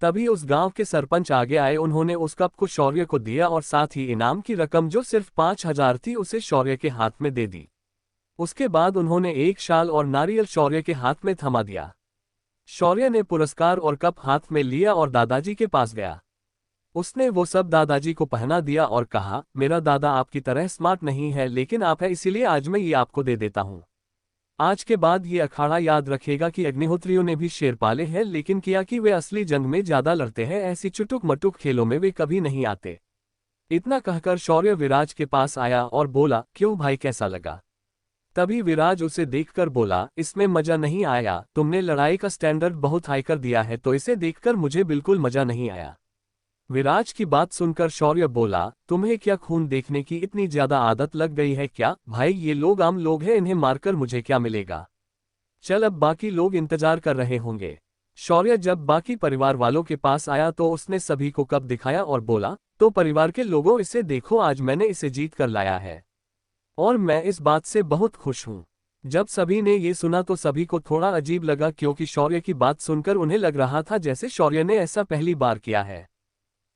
तभी उस गांव के सरपंच आगे आए, उन्होंने उस कप को शौर्य को दिया और साथ ही इनाम की रकम जो सिर्फ 5,000 थी उसे शौर्य के हाथ में दे दी। उसके बाद उन्होंने एक शाल और नारियल शौर्य के हाथ में थमा दिया। शौर्य ने पुरस्कार और कप हाथ में लिया और दादाजी के पास गया। उसने वो सब दादाजी को पहना दिया और कहा, मेरा दादा आपकी तरह स्मार्ट नहीं है, लेकिन आप है, इसीलिए आज मैं ये आपको दे देता हूँ। आज के बाद ये अखाड़ा याद रखेगा कि अग्निहोत्रियों ने भी शेर पाले हैं, लेकिन किया कि वे असली जंग में ज्यादा लड़ते हैं, ऐसी चुटुक मटुक खेलों में वे कभी नहीं आते। इतना कहकर शौर्य विराज के पास आया और बोला, क्यों भाई, कैसा लगा। तभी विराज उसे देखकर बोला, इसमें मजा नहीं आया, तुमने लड़ाई का स्टैंडर्ड बहुत हाई कर दिया है, तो इसे देखकर मुझे बिल्कुल मजा नहीं आया। विराज की बात सुनकर शौर्य बोला, तुम्हें क्या खून देखने की इतनी ज्यादा आदत लग गई है क्या भाई, ये लोग आम लोग हैं, इन्हें मारकर मुझे क्या मिलेगा। चल, अब बाकी लोग इंतजार कर रहे होंगे। शौर्य जब बाकी परिवार वालों के पास आया तो उसने सभी को कप दिखाया और बोला, तो परिवार के लोगों, इसे देखो, आज मैंने इसे जीत कर लाया है और मैं इस बात से बहुत खुश हूँ। जब सभी ने ये सुना तो सभी को थोड़ा अजीब लगा, क्योंकि शौर्य की बात सुनकर उन्हें लग रहा था जैसे शौर्य ने ऐसा पहली बार किया है।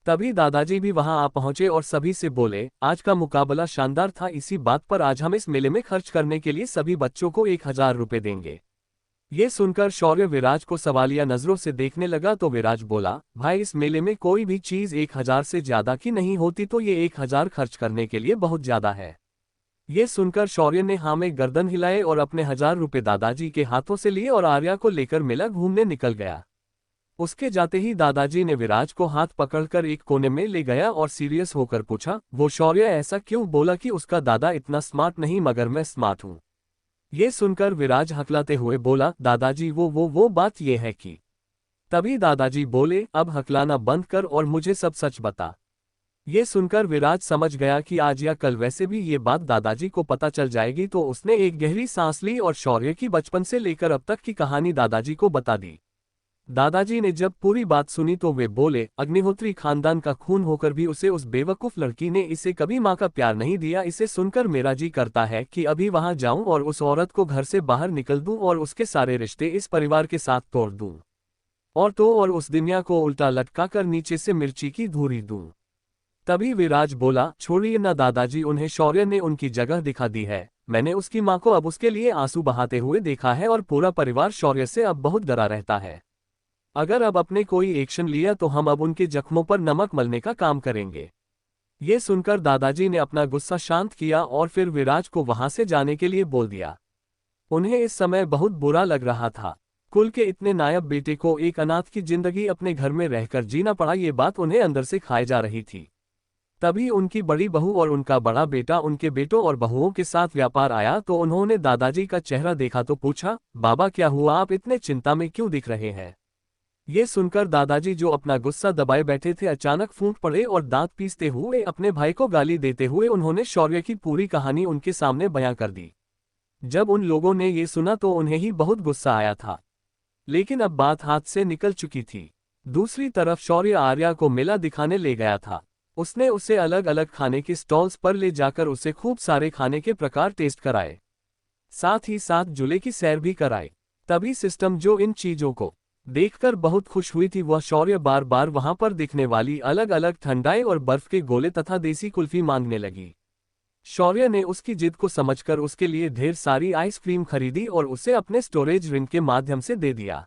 तभी दादाजी भी वहां आ पहुंचे और सभी से बोले, आज का मुकाबला शानदार था, इसी बात पर आज हम इस मेले में खर्च करने के लिए सभी बच्चों को 1,000 रुपये देंगे। ये सुनकर शौर्य विराज को सवालिया नजरों से देखने लगा तो विराज बोला, भाई, इस मेले में कोई भी चीज 1,000 से ज्यादा की नहीं होती, तो ये 1,000 खर्च करने के लिए बहुत ज्यादा है। ये सुनकर शौर्य ने हाँ में गर्दन हिलाए और अपने 1,000 रुपये दादाजी के हाथों से लिए और आर्या को लेकर मेला घूमने निकल गया। उसके जाते ही दादाजी ने विराज को हाथ पकड़कर एक कोने में ले गया और सीरियस होकर पूछा, वो शौर्य ऐसा क्यों बोला कि उसका दादा इतना स्मार्ट नहीं, मगर मैं स्मार्ट हूँ। ये सुनकर विराज हकलाते हुए बोला, दादाजी, वो बात ये है कि। तभी दादाजी बोले, अब हकलाना बंद कर और मुझे सब सच बता। ये सुनकर विराज समझ गया कि आज या कल वैसे भी ये बात दादाजी को पता चल जाएगी, तो उसने एक गहरी सांस ली और शौर्य की बचपन से लेकर अब तक की कहानी दादाजी को बता दी। दादाजी ने जब पूरी बात सुनी तो वे बोले, अग्निहोत्री खानदान का खून होकर भी उसे उस बेवकूफ लड़की ने इसे कभी माँ का प्यार नहीं दिया। इसे सुनकर मेरा जी करता है कि अभी वहां जाऊं और उस औरत को घर से बाहर निकल दूं और उसके सारे रिश्ते इस परिवार के साथ तोड़ दूं और उस दुनिया को उल्टा लटका कर नीचे से मिर्ची की धूरी दूं। तभी विराज बोला, छोड़िए ना दादाजी, उन्हें शौर्य ने उनकी जगह दिखा दी है। मैंने उसकी माँ को अब उसके लिए आंसू बहाते हुए देखा है और पूरा परिवार शौर्य से अब बहुत डरा रहता है। अगर अब अपने कोई एक्शन लिया तो हम अब उनके जख्मों पर नमक मलने का काम करेंगे। ये सुनकर दादाजी ने अपना गुस्सा शांत किया और फिर विराज को वहां से जाने के लिए बोल दिया। उन्हें इस समय बहुत बुरा लग रहा था। कुल के इतने नायाब बेटे को एक अनाथ की जिंदगी अपने घर में रहकर जीना पड़ा, ये बात उन्हें अंदर से खाए जा रही थी। तभी उनकी बड़ी बहू और उनका बड़ा बेटा उनके बेटों और बहुओं के साथ व्यापार आया तो उन्होंने दादाजी का चेहरा देखा तो पूछा, बाबा क्या हुआ, आप इतने चिंता में क्यों दिख रहे हैं। ये सुनकर दादाजी जो अपना गुस्सा दबाए बैठे थे अचानक फूट पड़े और दांत पीसते हुए अपने भाई को गाली देते हुए उन्होंने शौर्य की पूरी कहानी उनके सामने बयां कर दी। जब उन लोगों ने ये सुना तो उन्हें ही बहुत गुस्सा आया था, लेकिन अब बात हाथ से निकल चुकी थी। दूसरी तरफ शौर्य आर्या को मेला दिखाने ले गया था। उसने उसे अलग अलग खाने के स्टॉल्स पर ले जाकर उसे खूब सारे खाने के प्रकार टेस्ट कराए, साथ ही साथ झूले की सैर भी कराए। तभी सिस्टम जो इन चीजों को देखकर बहुत खुश हुई थी, वह शौर्य बार बार वहां पर दिखने वाली अलग अलग ठंडाई और बर्फ के गोले तथा देसी कुल्फी मांगने लगी। शौर्य ने उसकी जिद को समझकर उसके लिए ढेर सारी आइसक्रीम खरीदी और उसे अपने स्टोरेज रिंग के माध्यम से दे दिया।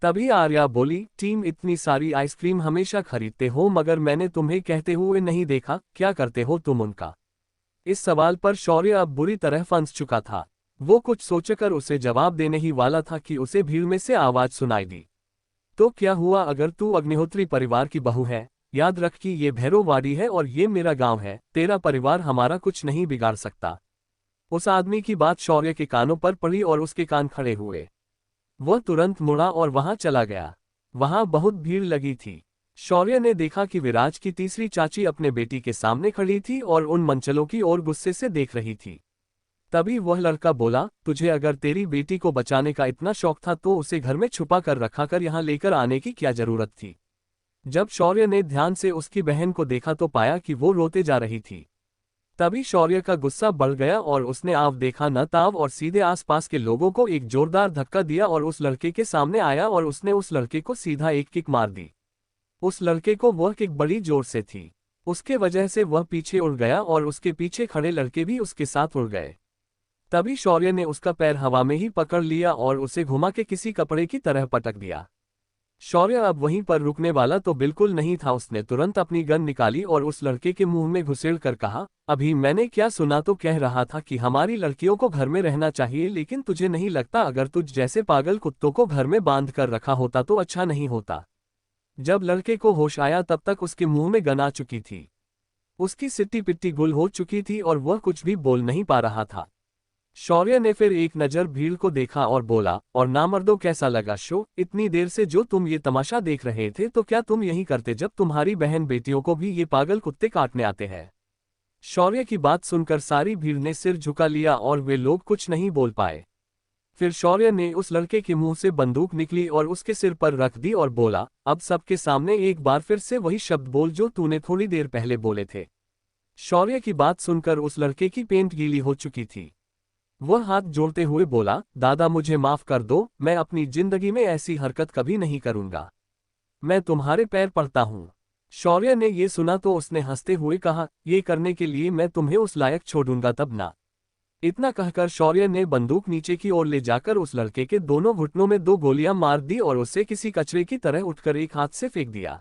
तभी आर्या बोली, टीम इतनी सारी आइसक्रीम हमेशा खरीदते हो मगर मैंने तुम्हें कहते हुए नहीं देखा, क्या करते हो तुम उनका। इस सवाल पर शौर्य अब बुरी तरह फंस चुका था। वो कुछ सोचकर उसे जवाब देने ही वाला था कि उसे भीड़ में से आवाज सुनाई दी, तो क्या हुआ अगर तू अग्निहोत्री परिवार की बहू है, याद रख कि ये भैरववाड़ी है और ये मेरा गांव है, तेरा परिवार हमारा कुछ नहीं बिगाड़ सकता। उस आदमी की बात शौर्य के कानों पर पड़ी और उसके कान खड़े हुए। वह तुरंत मुड़ा और वहां चला गया। वहां बहुत भीड़ लगी थी। शौर्य ने देखा कि विराज की तीसरी चाची अपने बेटी के सामने खड़ी थी और उन मंचलों की ओर गुस्से से देख रही थी। तभी वह लड़का बोला, तुझे अगर तेरी बेटी को बचाने का इतना शौक था तो उसे घर में छुपा कर रखा कर यहाँ लेकर आने की क्या जरूरत थी। जब शौर्य ने ध्यान से उसकी बहन को देखा तो पाया कि वो रोते जा रही थी। तभी शौर्य का गुस्सा बढ़ गया और उसने आव देखा न ताव और सीधे आसपास के लोगों को एक जोरदार धक्का दिया और उस लड़के के सामने आया और उसने उस लड़के को सीधा एक किक मार दी। उस लड़के को वह किक बड़ी जोर से थी, उसके वजह से वह पीछे उड़ गया और उसके पीछे खड़े लड़के भी उसके साथ उड़ गए। तभी शौर्य ने उसका पैर हवा में ही पकड़ लिया और उसे घुमा के किसी कपड़े की तरह पटक दिया। शौर्य अब वहीं पर रुकने वाला तो बिल्कुल नहीं था। उसने तुरंत अपनी गन निकाली और उस लड़के के मुंह में घुसेड़ कर कहा, अभी मैंने क्या सुना, तो कह रहा था कि हमारी लड़कियों को घर में रहना चाहिए, लेकिन तुझे नहीं लगता अगर तुझ जैसे पागल कुत्तों को घर में बांध कर रखा होता तो अच्छा नहीं होता। जब लड़के को होश आया तब तक उसके मुंह में गन आ चुकी थी, उसकी सिट्टी पिट्टी गुल हो चुकी थी और वह कुछ भी बोल नहीं पा रहा था। शौर्य ने फिर एक नज़र भीड़ को देखा और बोला, और नामर्दों कैसा लगा शो, इतनी देर से जो तुम ये तमाशा देख रहे थे तो क्या तुम यही करते जब तुम्हारी बहन बेटियों को भी ये पागल कुत्ते काटने आते हैं। शौर्य की बात सुनकर सारी भीड़ ने सिर झुका लिया और वे लोग कुछ नहीं बोल पाए। फिर शौर्य ने उस लड़के के मुंह से बंदूक निकली और उसके सिर पर रख दी और बोला, अब सबके सामने एक बार फिर से वही शब्द बोल जो तूने थोड़ी देर पहले बोले थे। शौर्य की बात सुनकर उस लड़के की पेंट गीली हो चुकी थी। वह हाथ जोड़ते हुए बोला, दादा मुझे माफ कर दो, मैं अपनी जिंदगी में ऐसी हरकत कभी नहीं करूंगा, मैं तुम्हारे पैर पड़ता हूं। शौर्य ने ये सुना तो उसने हंसते हुए कहा, ये करने के लिए मैं तुम्हें उस लायक छोड़ूंगा तब ना। इतना कहकर शौर्य ने बंदूक नीचे की ओर ले जाकर उस लड़के के दोनों घुटनों में 2 गोलियां मार दी और उसे किसी कचरे की तरह उठकर एक हाथ से फेंक दिया।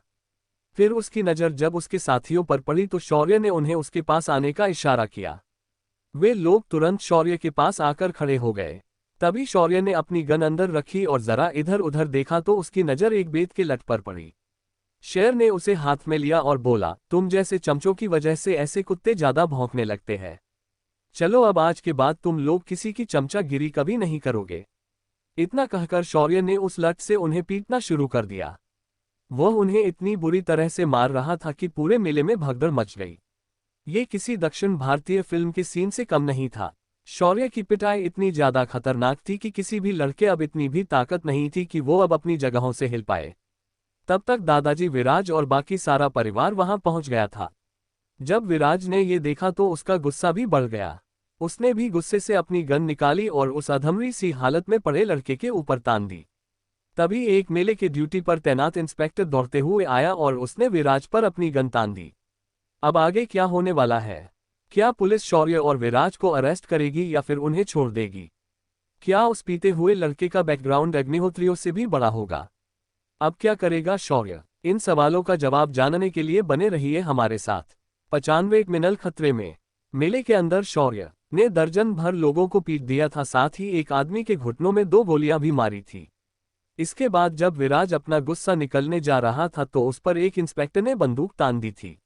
फिर उसकी नज़र जब उसके साथियों पर पड़ी तो शौर्य ने उन्हें उसके पास आने का इशारा किया। वे लोग तुरंत शौर्य के पास आकर खड़े हो गए। तभी शौर्य ने अपनी गन अंदर रखी और जरा इधर उधर देखा तो उसकी नज़र एक बेत के लट पर पड़ी। शेर ने उसे हाथ में लिया और बोला, तुम जैसे चमचों की वजह से ऐसे कुत्ते ज्यादा भौंकने लगते हैं। चलो अब आज के बाद तुम लोग किसी की चमचागिरी कभी नहीं करोगे। इतना कहकर शौर्य ने उस लट से उन्हें पीटना शुरू कर दिया। वह उन्हें इतनी बुरी तरह से मार रहा था कि पूरे मेले में भगदड़ मच गई। ये किसी दक्षिण भारतीय फिल्म के सीन से कम नहीं था। शौर्य की पिटाई इतनी ज्यादा खतरनाक थी कि किसी भी लड़के अब इतनी भी ताकत नहीं थी कि वो अब अपनी जगहों से हिल पाए। तब तक दादाजी विराज और बाकी सारा परिवार वहां पहुंच गया था। जब विराज ने ये देखा तो उसका गुस्सा भी बढ़ गया। उसने भी गुस्से से अपनी गन निकाली और उस अधमरी सी हालत में पड़े लड़के के ऊपर तान दी। तभी एक मेले के ड्यूटी पर तैनात इंस्पेक्टर दौड़ते हुए आया और उसने विराज पर अपनी गन तान दी। अब आगे क्या होने वाला है? क्या पुलिस शौर्य और विराज को अरेस्ट करेगी या फिर उन्हें छोड़ देगी? क्या उस पीते हुए लड़के का बैकग्राउंड अग्निहोत्रियों से भी बड़ा होगा? अब क्या करेगा शौर्य? इन सवालों का जवाब जानने के लिए बने रहिए हमारे साथ। 95 मिनल खतरे में। मेले के अंदर शौर्य ने दर्जन भर लोगों को पीट दिया था, साथ ही एक आदमी के घुटनों में 2 गोलियां भी मारी थी। इसके बाद जब विराज अपना गुस्सा निकलने जा रहा था तो उस पर एक इंस्पेक्टर ने बंदूक तान दी थी।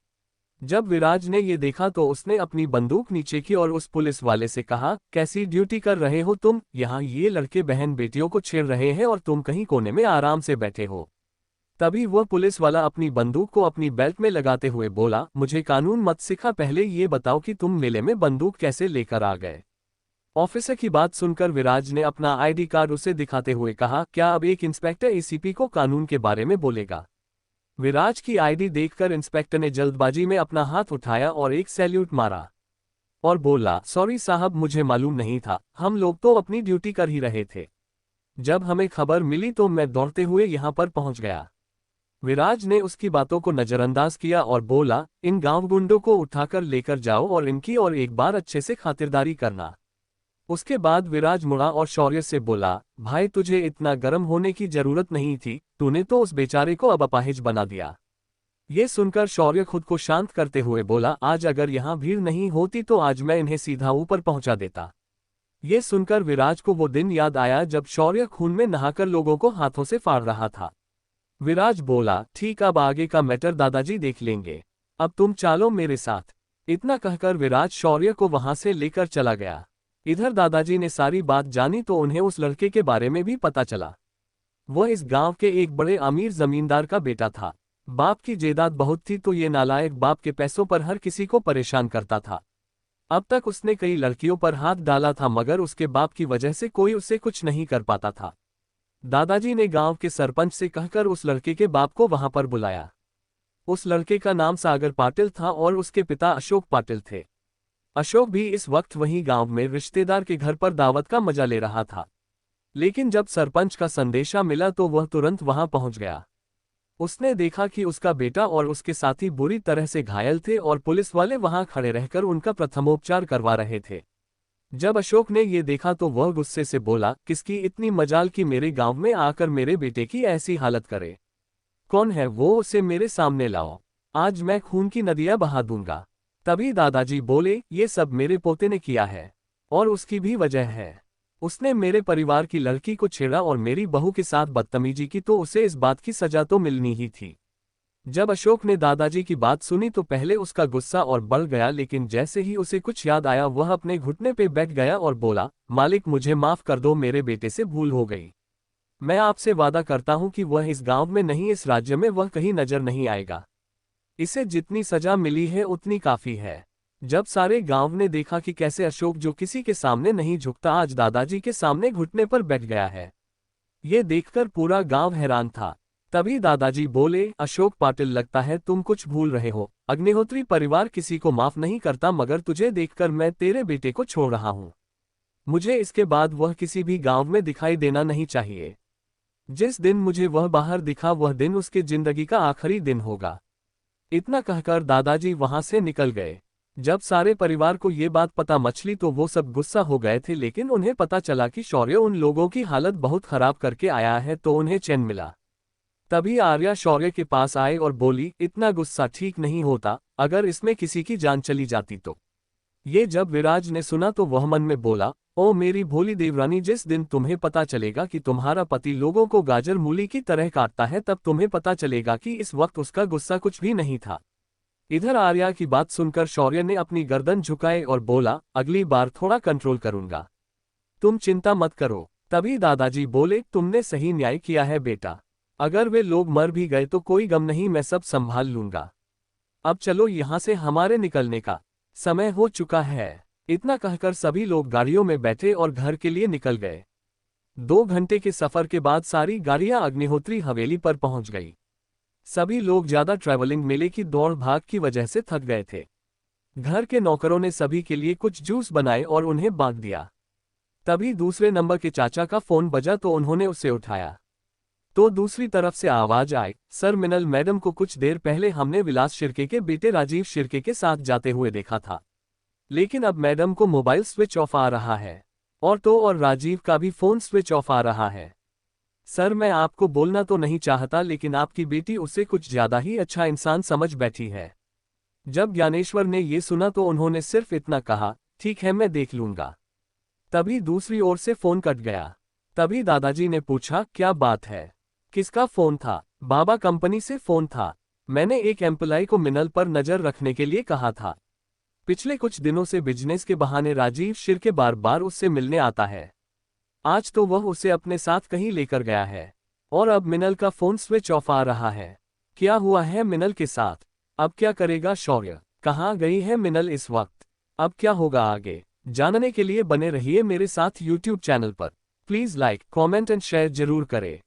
जब विराज ने ये देखा तो उसने अपनी बंदूक नीचे की और उस पुलिस वाले से कहा, कैसी ड्यूटी कर रहे हो तुम, यहाँ ये लड़के बहन बेटियों को छेड़ रहे हैं और तुम कहीं कोने में आराम से बैठे हो। तभी वह पुलिस वाला अपनी बंदूक को अपनी बेल्ट में लगाते हुए बोला, मुझे कानून मत सिखा, पहले ये बताओ कि तुम मेले में बंदूक कैसे लेकर आ गए। ऑफिसर की बात सुनकर विराज ने अपना आईडी कार्ड उसे दिखाते हुए कहा, क्या अब एक इंस्पेक्टर एसीपी को कानून के बारे में बोलेगा। विराज की आईडी देखकर इंस्पेक्टर ने जल्दबाजी में अपना हाथ उठाया और एक सैल्यूट मारा और बोला, सॉरी साहब, मुझे मालूम नहीं था, हम लोग तो अपनी ड्यूटी कर ही रहे थे। जब हमें खबर मिली तो मैं दौड़ते हुए यहाँ पर पहुंच गया। विराज ने उसकी बातों को नजरअंदाज किया और बोला, इन गांव गुंडों को उठाकर लेकर जाओ और इनकी और एक बार अच्छे से खातिरदारी करना। उसके बाद विराज मुड़ा और शौर्य से बोला, भाई तुझे इतना गर्म होने की जरूरत नहीं थी, तूने तो उस बेचारे को अब अपाहिज बना दिया। ये सुनकर शौर्य खुद को शांत करते हुए बोला, आज अगर यहाँ भीड़ नहीं होती तो आज मैं इन्हें सीधा ऊपर पहुंचा देता। ये सुनकर विराज को वो दिन याद आया जब शौर्य खून में नहाकर लोगों को हाथों से फाड़ रहा था। विराज बोला, ठीक, अब आगे का मैटर दादाजी देख लेंगे, अब तुम चलो मेरे साथ। इतना कहकर विराज शौर्य को वहां से लेकर चला गया। इधर दादाजी ने सारी बात जानी तो उन्हें उस लड़के के बारे में भी पता चला। वह इस गांव के एक बड़े अमीर जमींदार का बेटा था। बाप की जायदाद बहुत थी तो ये नालायक बाप के पैसों पर हर किसी को परेशान करता था। अब तक उसने कई लड़कियों पर हाथ डाला था मगर उसके बाप की वजह से कोई उसे कुछ नहीं कर पाता था। दादाजी ने गांव के सरपंच से कहकर उस लड़के के बाप को वहां पर बुलाया। उस लड़के का नाम सागर पाटिल था और उसके पिता अशोक पाटिल थे। अशोक भी इस वक्त वहीं गांव में रिश्तेदार के घर पर दावत का मजा ले रहा था। लेकिन जब सरपंच का संदेशा मिला तो वह तुरंत वहां पहुंच गया। उसने देखा कि उसका बेटा और उसके साथी बुरी तरह से घायल थे और पुलिस वाले वहां खड़े रहकर उनका प्रथमोपचार करवा रहे थे। जब अशोक ने ये देखा तो वह गुस्से से बोला, किसकी इतनी मजाल कि मेरे गांव में आकर मेरे बेटे की ऐसी हालत करे। कौन है वो, उसे मेरे सामने लाओ, आज मैं खून की नदियां बहा दूंगा। तभी दादाजी बोले, ये सब मेरे पोते ने किया है और उसकी भी वजह है। उसने मेरे परिवार की लड़की को छेड़ा और मेरी बहू के साथ बदतमीजी की तो उसे इस बात की सजा तो मिलनी ही थी। जब अशोक ने दादाजी की बात सुनी तो पहले उसका गुस्सा और बढ़ गया, लेकिन जैसे ही उसे कुछ याद आया वह अपने घुटने पे बैठ गया और बोला, मालिक मुझे माफ कर दो, मेरे बेटे से भूल हो गई। मैं आपसे वादा करता हूं कि वह इस गांव में नहीं, इस राज्य में वह कहीं नजर नहीं आएगा। इसे जितनी सजा मिली है उतनी काफी है। जब सारे गांव ने देखा कि कैसे अशोक जो किसी के सामने नहीं झुकता आज दादाजी के सामने घुटने पर बैठ गया है, ये देखकर पूरा गांव हैरान था। तभी दादाजी बोले, अशोक पाटिल लगता है तुम कुछ भूल रहे हो। अग्निहोत्री परिवार किसी को माफ नहीं करता मगर तुझे देखकर मैं तेरे बेटे को छोड़ रहा हूं। मुझे इसके बाद वह किसी भी गांव में दिखाई देना नहीं चाहिए। जिस दिन मुझे वह बाहर दिखा वह दिन उसके जिंदगी का आखिरी दिन होगा। इतना कहकर दादाजी वहां से निकल गए। जब सारे परिवार को ये बात पता मचली तो वो सब गुस्सा हो गए थे, लेकिन उन्हें पता चला कि शौर्य उन लोगों की हालत बहुत खराब करके आया है तो उन्हें चैन मिला। तभी आर्या शौर्य के पास आए और बोली, इतना गुस्सा ठीक नहीं होता, अगर इसमें किसी की जान चली जाती तो। ये जब विराज ने सुना तो वह मन में बोला, ओ मेरी भोली देवरानी, जिस दिन तुम्हें पता चलेगा कि तुम्हारा पति लोगों को गाजर मूली की तरह काटता है तब तुम्हें पता चलेगा कि इस वक्त उसका गुस्सा कुछ भी नहीं था। इधर आर्या की बात सुनकर शौर्य ने अपनी गर्दन झुकाए और बोला, अगली बार थोड़ा कंट्रोल करूंगा, तुम चिंता मत करो। तभी दादाजी बोले, तुमने सही न्याय किया है बेटा, अगर वे लोग मर भी गए तो कोई गम नहीं, मैं सब संभाल लूंगा। अब चलो यहाँ से, हमारे निकलने का समय हो चुका है। इतना कहकर सभी लोग गाड़ियों में बैठे और घर के लिए निकल गए। 2 घंटे के सफर के बाद सारी गाड़ियां अग्निहोत्री हवेली पर पहुंच गई। सभी लोग ज्यादा ट्रैवलिंग मेले की दौड़ भाग की वजह से थक गए थे। घर के नौकरों ने सभी के लिए कुछ जूस बनाए और उन्हें बांट दिया। तभी दूसरे नंबर के चाचा का फोन बजा तो उन्होंने उसे उठाया तो दूसरी तरफ से आवाज आई, सर मिनल मैडम को कुछ देर पहले हमने विलास शिर्के के बेटे राजीव शिर्के के साथ जाते हुए देखा था, लेकिन अब मैडम को मोबाइल स्विच ऑफ आ रहा है और राजीव का भी फोन स्विच ऑफ आ रहा है। सर मैं आपको बोलना तो नहीं चाहता लेकिन आपकी बेटी उसे कुछ ज्यादा ही अच्छा इंसान समझ बैठी है। जब ज्ञानेश्वर ने ये सुना तो उन्होंने सिर्फ इतना कहा, ठीक है मैं देख लूंगा। तभी दूसरी ओर से फोन कट गया। तभी दादाजी ने पूछा, क्या बात है, किसका फोन था? बाबा कंपनी से फोन था। मैंने एक एम्प्लॉय को मिनल पर नजर रखने के लिए कहा था। पिछले कुछ दिनों से बिजनेस के बहाने राजीव शिर्के बार बार उससे मिलने आता है। आज तो वह उसे अपने साथ कहीं लेकर गया है। और अब मिनल का फोन स्विच ऑफ आ रहा है। क्या हुआ है मिनल के साथ? अब क्या करेगा शौर्य? कहाँ गई है मिनल इस वक्त? अब क्या होगा आगे? जानने के लिए बने रहिए मेरे साथ यूट्यूब चैनल पर। Please like, comment and share जरूर करें।